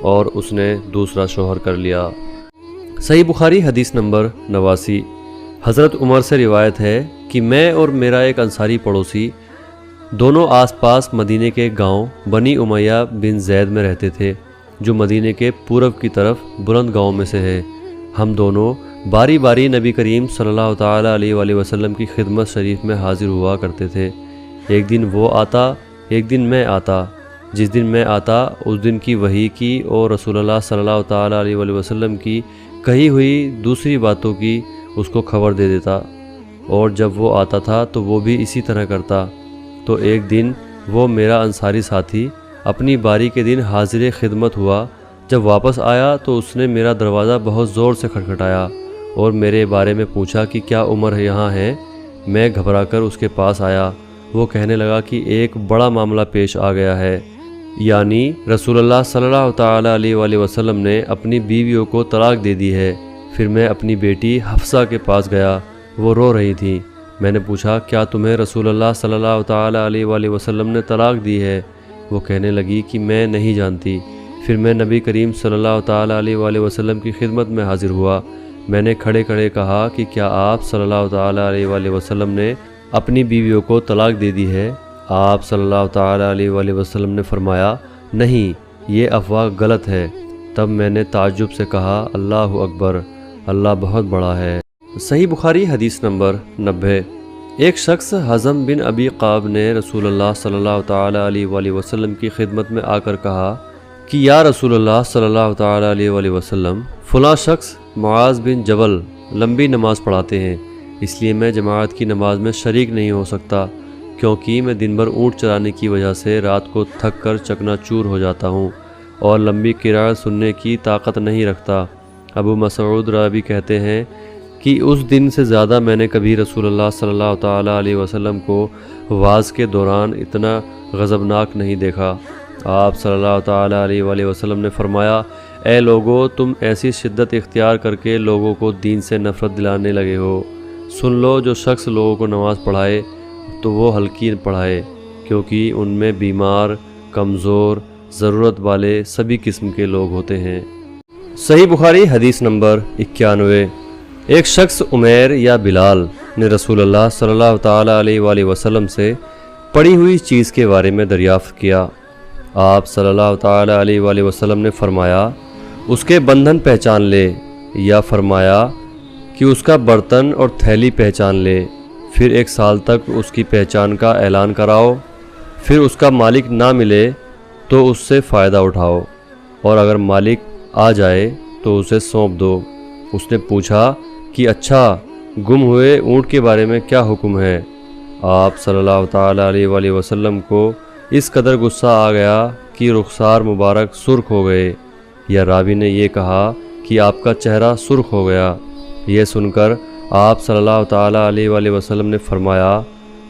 اور اس نے دوسرا شوہر کر لیا۔ صحیح بخاری حدیث نمبر 89۔ حضرت عمر سے روایت ہے کہ میں اور میرا ایک انصاری پڑوسی دونوں آس پاس مدینے کے گاؤں بنی امیہ بن زید میں رہتے تھے جو مدینے کے پورب کی طرف بلند گاؤں میں سے ہے۔ ہم دونوں باری باری نبی کریم صلی اللہ تعالیٰ علیہ وآلہ وسلم کی خدمت شریف میں حاضر ہوا کرتے تھے۔ ایک دن وہ آتا ایک دن میں آتا، جس دن میں آتا اس دن کی وحی کی اور رسول اللہ صلی اللہ تعالیٰ علیہ وآلہ وسلم کی کہی ہوئی دوسری باتوں کی اس کو خبر دے دیتا، اور جب وہ آتا تھا تو وہ بھی اسی طرح کرتا۔ تو ایک دن وہ میرا انصاری ساتھی اپنی باری کے دن حاضر خدمت ہوا، جب واپس آیا تو اس نے میرا دروازہ بہت زور سے کھٹکھٹایا اور میرے بارے میں پوچھا کہ کیا عمر یہاں ہے؟ میں گھبرا کر اس کے پاس آیا۔ وہ کہنے لگا کہ ایک بڑا معاملہ پیش آ گیا ہے، یعنی رسول اللہ صلی اللہ تعالیٰ علیہ وآلہ وسلم نے اپنی بیویوں کو طلاق دے دی ہے۔ پھر میں اپنی بیٹی حفصہ کے پاس گیا، وہ رو رہی تھی۔ میں نے پوچھا کیا تمہیں رسول اللہ صلی اللہ تعالیٰ علیہ وآلہ وسلم نے طلاق دی ہے؟ وہ کہنے لگی کہ میں نہیں جانتی۔ پھر میں نبی کریم صلی اللہ تعالیٰ علیہ وآلہ وسلم کی خدمت میں حاضر ہوا۔ میں نے کھڑے کھڑے کہا کہ کیا آپ صلی اللہ تعالیٰ علیہ وآلہ وسلم نے اپنی بیویوں کو طلاق دے دی ہے؟ آپ صلی اللہ تعالیٰ علیہ وآلہ وسلم نے فرمایا نہیں، یہ افواہ غلط ہے۔ تب میں نے تعجب سے کہا اللہ اکبر، اللہ بہت بڑا ہے۔ صحیح بخاری حدیث نمبر 90۔ ایک شخص حزم بن ابی قاب نے رسول اللہ صلی اللہ تعالیٰ علیہ وآلہ وسلم کی خدمت میں آ کر کہا کہ یا رسول اللہ صلی اللہ تعالیٰ علیہ وآلہ وسلم، فلاں شخص معاذ بن جبل لمبی نماز پڑھاتے ہیں، اس لیے میں جماعت کی نماز میں شریک نہیں ہو سکتا، کیونکہ میں دن بھر اونٹ چرانے کی وجہ سے رات کو تھک کر چکنا چور ہو جاتا ہوں اور لمبی قرات سننے کی طاقت نہیں رکھتا۔ ابو مسعود راوی کہتے ہیں کہ اس دن سے زیادہ میں نے کبھی رسول اللہ صلی اللہ تعالیٰ علیہ وسلم کو وعظ کے دوران اتنا غضبناک نہیں دیکھا۔ آپ صلی اللہ تعالیٰ علیہ وآلہ وسلم نے فرمایا، اے لوگو، تم ایسی شدت اختیار کر کے لوگوں کو دین سے نفرت دلانے لگے ہو۔ سن لو، جو شخص لوگوں کو نماز پڑھائے تو وہ ہلکی پڑھائے، کیونکہ ان میں بیمار، کمزور، ضرورت والے سبھی قسم کے لوگ ہوتے ہیں۔ صحیح بخاری حدیث نمبر 91۔ ایک شخص عمیر یا بلال نے رسول اللہ صلی اللہ تعالیٰ علیہ وآلہ وسلم سے پڑی ہوئی چیز کے بارے میں دریافت کیا۔ آپ صلی اللہ تعالیٰ علیہ وآلہ وسلم نے فرمایا، اس کے بندھن پہچان لے، یا فرمایا کہ اس کا برتن اور تھیلی پہچان لے، پھر 1 سال تک اس کی پہچان کا اعلان کراؤ، پھر اس کا مالک نہ ملے تو اس سے فائدہ اٹھاؤ، اور اگر مالک آ جائے تو اسے سونپ دو۔ اس نے پوچھا کہ اچھا، گم ہوئے اونٹ کے بارے میں کیا حکم ہے؟ آپ صلی اللہ تعالیٰ علیہ وآلہ وسلم کو اس قدر غصہ آ گیا کہ رخسار مبارک سرخ ہو گئے، یا راوی نے یہ کہا کہ آپ کا چہرہ سرخ ہو گیا۔ یہ سن کر آپ صلی اللہ تعالیٰ علیہ وآلہ وسلم نے فرمایا،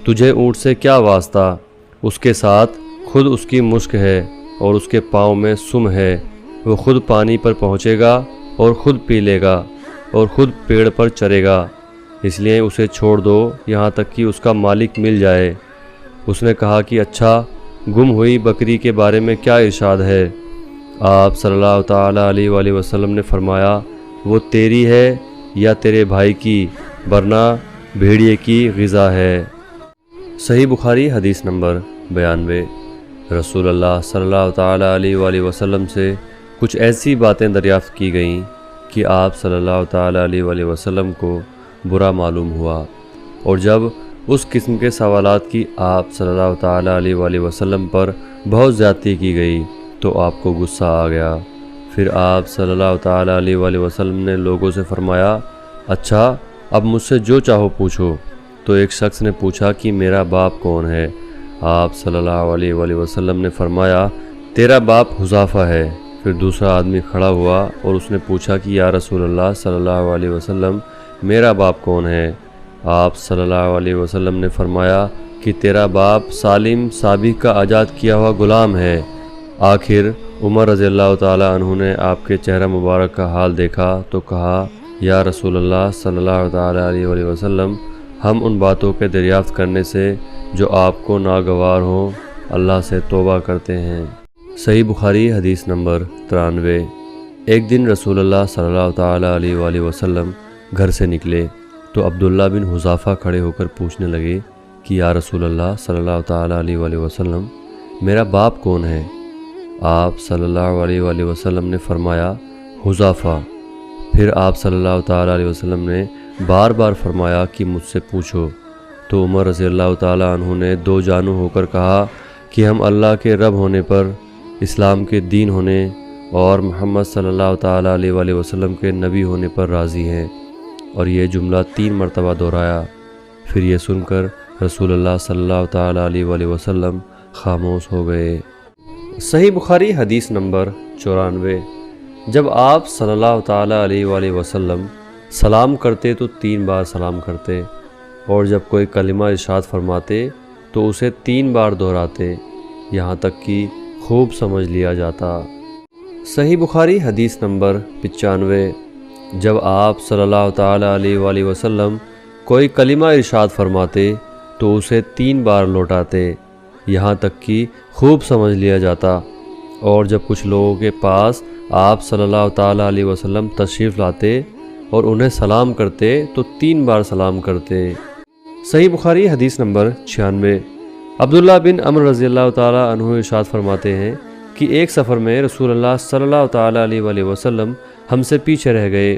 تجھے اونٹ سے کیا واسطہ؟ اس کے ساتھ خود اس کی مشک ہے اور اس کے پاؤں میں سم ہے، وہ خود پانی پر پہنچے گا اور خود پی لے گا اور خود پیڑ پر چرے گا، اس لیے اسے چھوڑ دو یہاں تک کہ اس کا مالک مل جائے۔ اس نے کہا کہ اچھا، گم ہوئی بکری کے بارے میں کیا ارشاد ہے؟ آپ صلی اللہ تعالیٰ علیہ وآلہ وسلم نے فرمایا، وہ تیری ہے یا تیرے بھائی کی، ورنہ بھیڑیے کی غذا ہے۔ صحیح بخاری حدیث نمبر 92۔ رسول اللہ صلی اللہ تعالیٰ علیہ وآلہ وسلم سے کچھ ایسی باتیں دریافت کی گئیں کہ آپ صلی اللہ تعالیٰ علیہ وآلہ وسلم کو برا معلوم ہوا، اور جب اس قسم کے سوالات کی آپ صلی اللہ تعالیٰ علیہ وآلہ وسلم پر بہت زیادتی کی گئی تو آپ کو غصہ آ گیا۔ پھر آپ صلی اللہ تعالیٰ علیہ وآلہ وسلم نے لوگوں سے فرمایا، اچھا، اب مجھ سے جو چاہو پوچھو۔ تو ایک شخص نے پوچھا کہ میرا باپ کون ہے؟ آپ صلی اللہ علیہ وآلہ وسلم نے فرمایا، تیرا باپ حذافہ ہے۔ پھر دوسرا آدمی کھڑا ہوا اور اس نے پوچھا کہ یا رسول اللہ صلی اللہ علیہ وسلم، میرا باپ کون ہے؟ آپ صلی اللہ علیہ وسلم نے فرمایا کہ تیرا باپ سالم سابق کا آزاد کیا ہوا غلام ہے۔ آخر عمر رضی اللہ تعالیٰ عنہ نے آپ کے چہرہ مبارک کا حال دیکھا تو کہا، یا رسول اللہ صلی اللہ تعالیٰ علیہ وآلہ وسلم، ہم ان باتوں کے دریافت کرنے سے جو آپ کو ناگوار ہوں اللہ سے توبہ کرتے ہیں۔ صحیح بخاری حدیث نمبر 93۔ ایک دن رسول اللہ صلی اللہ تعالیٰ علیہ وآلہ وسلم گھر سے نکلے تو عبداللہ بن حذافہ کھڑے ہو کر پوچھنے لگے کہ یا رسول اللہ صلی اللہ تعالیٰ علیہ وآلہ وسلم، میرا باپ کون ہے؟ آپ صلی اللہ علیہ وآلہ وسلم نے فرمایا، حذافہ۔ پھر آپ صلی اللہ تعالیٰ علیہ وسلم نے بار بار فرمایا کہ مجھ سے پوچھو۔ تو عمر رضی اللہ تعالیٰ عنہ نے دو جانو ہو کر کہا کہ ہم اللہ کے رب ہونے پر، اسلام کے دین ہونے اور محمد صلی اللہ تعالیٰ علیہ وآلہ وسلم کے نبی ہونے پر راضی ہیں، اور یہ جملہ 3 مرتبہ دہرایا۔ پھر یہ سن کر رسول اللہ صلی اللہ تعالیٰ علیہ وآلہ وسلم خاموش ہو گئے۔ صحیح بخاری حدیث نمبر 94۔ جب آپ صلی اللہ تعالیٰ علیہ وآلہ وسلم سلام کرتے تو 3 بار سلام کرتے، اور جب کوئی کلمہ ارشاد فرماتے تو اسے 3 بار دہراتے، یہاں تک کہ خوب سمجھ لیا جاتا۔ صحیح بخاری حدیث نمبر 95۔ جب آپ صلی اللہ تعالیٰ علیہ وآلہ وسلم کوئی کلمہ ارشاد فرماتے تو اسے 3 بار لوٹاتے، یہاں تک کہ خوب سمجھ لیا جاتا، اور جب کچھ لوگوں کے پاس آپ صلی اللہ تعالیٰ علیہ وسلم تشریف لاتے اور انہیں سلام کرتے تو 3 بار سلام کرتے۔ صحیح بخاری حدیث نمبر 96۔ عبداللہ بن عمر رضی اللہ تعالیٰ عنہ ارشاد فرماتے ہیں کہ ایک سفر میں رسول اللہ صلی اللہ تعالیٰ علیہ وآلہ وسلم ہم سے پیچھے رہ گئے،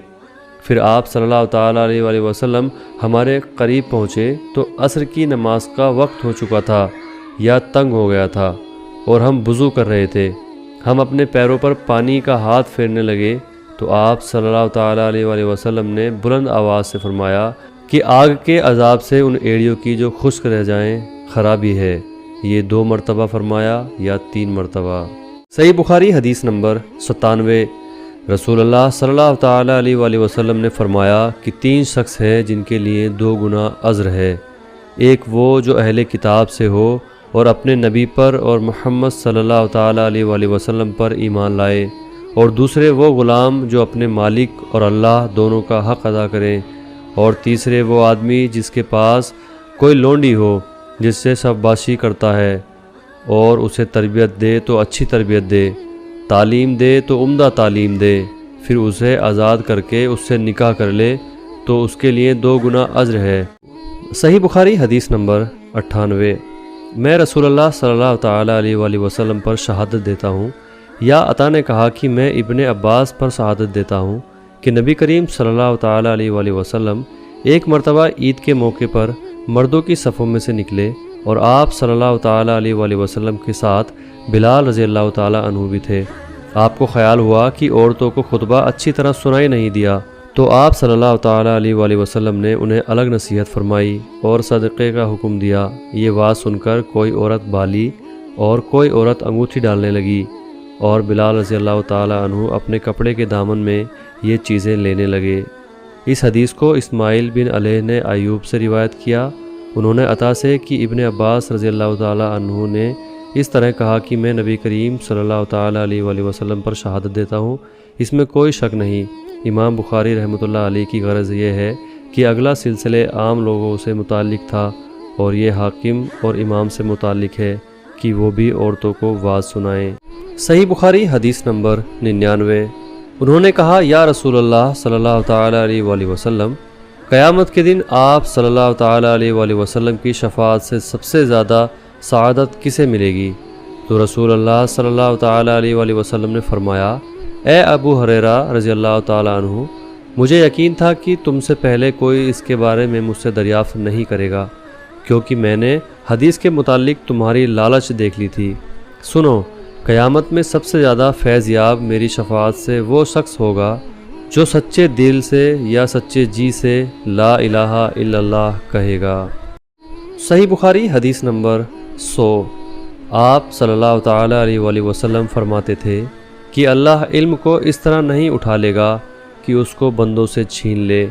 پھر آپ صلی اللہ تعالیٰ علیہ وآلہ وسلم ہمارے قریب پہنچے تو عصر کی نماز کا وقت ہو چکا تھا یا تنگ ہو گیا تھا، اور ہم وضو کر رہے تھے۔ ہم اپنے پیروں پر پانی کا ہاتھ پھیرنے لگے تو آپ صلی اللہ تعالیٰ علیہ وآلہ وسلم نے بلند آواز سے فرمایا کہ آگ کے عذاب سے ان ایڑیوں کی جو خشک رہ جائیں خرابی ہے۔ یہ 2 مرتبہ فرمایا یا 3 مرتبہ۔ صحیح بخاری حدیث نمبر 97۔ رسول اللہ صلی اللہ تعالیٰ علیہ وآلہ وسلم نے فرمایا کہ 3 شخص ہیں جن کے لیے 2 گنا اجر ہے۔ ایک وہ جو اہل کتاب سے ہو اور اپنے نبی پر اور محمد صلی اللہ تعالیٰ علیہ وآلہ وسلم پر ایمان لائے، اور دوسرے وہ غلام جو اپنے مالک اور اللہ دونوں کا حق ادا کریں، اور تیسرے وہ آدمی جس کے پاس کوئی لونڈی ہو جس سے شاباشی کرتا ہے، اور اسے تربیت دے تو اچھی تربیت دے، تعلیم دے تو عمدہ تعلیم دے، پھر اسے آزاد کر کے اس سے نکاح کر لے تو اس کے لیے 2 گنا اجر ہے۔ صحیح بخاری حدیث نمبر 98۔ میں رسول اللہ صلی اللہ تعالیٰ علیہ وآلہ وسلم پر شہادت دیتا ہوں، یا عطا نے کہا کہ میں ابن عباس پر شہادت دیتا ہوں کہ نبی کریم صلی اللہ تعالیٰ علیہ وآلہ وسلم ایک مرتبہ عید کے موقع پر مردوں کی صفوں میں سے نکلے، اور آپ صلی اللہ تعالیٰ علیہ وآلہ وسلم کے ساتھ بلال رضی اللہ تعالیٰ عنہ بھی تھے۔ آپ کو خیال ہوا کہ عورتوں کو خطبہ اچھی طرح سنائی نہیں دیا، تو آپ صلی اللہ تعالیٰ علیہ وآلہ وسلم نے انہیں الگ نصیحت فرمائی اور صدقے کا حکم دیا۔ یہ بات سن کر کوئی عورت بالی اور کوئی عورت انگوٹھی ڈالنے لگی، اور بلال رضی اللہ تعالیٰ عنہ اپنے کپڑے کے دامن میں یہ چیزیں لینے لگے۔ اس حدیث کو اسماعیل بن علیہ نے ایوب سے روایت کیا۔ انہوں نے عطا سے کہ ابن عباس رضی اللہ تعالیٰ عنہ نے اس طرح کہا کہ میں نبی کریم صلی اللہ تعالیٰ علیہ وآلہ وسلم پر شہادت دیتا ہوں، اس میں کوئی شک نہیں۔ امام بخاری رحمۃ اللہ علیہ کی غرض یہ ہے کہ اگلا سلسلے عام لوگوں سے متعلق تھا، اور یہ حاکم اور امام سے متعلق ہے کہ وہ بھی عورتوں کو واعظ سنائیں۔ صحیح بخاری حدیث نمبر 99۔ انہوں نے کہا، یا رسول اللہ صلی اللہ تعالیٰ علیہ وآلہ وسلم، قیامت کے دن آپ صلی اللہ تعالیٰ علیہ وآلہ وسلم کی شفاعت سے سب سے زیادہ سعادت کسے ملے گی؟ تو رسول اللہ صلی اللہ تعالیٰ علیہ وآلہ وسلم نے فرمایا، اے ابو ہریرہ رضی اللہ تعالیٰ عنہ، مجھے یقین تھا کہ تم سے پہلے کوئی اس کے بارے میں مجھ سے دریافت نہیں کرے گا، کیونکہ میں نے حدیث کے متعلق تمہاری لالچ دیکھ لی تھی۔ سنو، قیامت میں سب سے زیادہ فیض یاب میری شفاعت سے وہ شخص ہوگا جو سچے دل سے یا سچے جی سے لا الہ الا اللہ کہے گا۔ صحیح بخاری حدیث نمبر 100۔ آپ صلی اللہ تعالیٰ علیہ وآلہ وسلم فرماتے تھے کہ اللہ علم کو اس طرح نہیں اٹھا لے گا کہ اس کو بندوں سے چھین لے،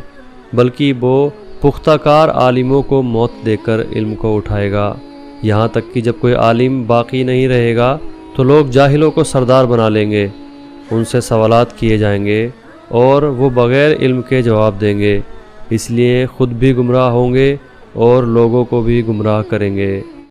بلکہ وہ پختہ کار عالموں کو موت دے کر علم کو اٹھائے گا، یہاں تک کہ جب کوئی عالم باقی نہیں رہے گا تو لوگ جاہلوں کو سردار بنا لیں گے، ان سے سوالات کیے جائیں گے اور وہ بغیر علم کے جواب دیں گے، اس لیے خود بھی گمراہ ہوں گے اور لوگوں کو بھی گمراہ کریں گے۔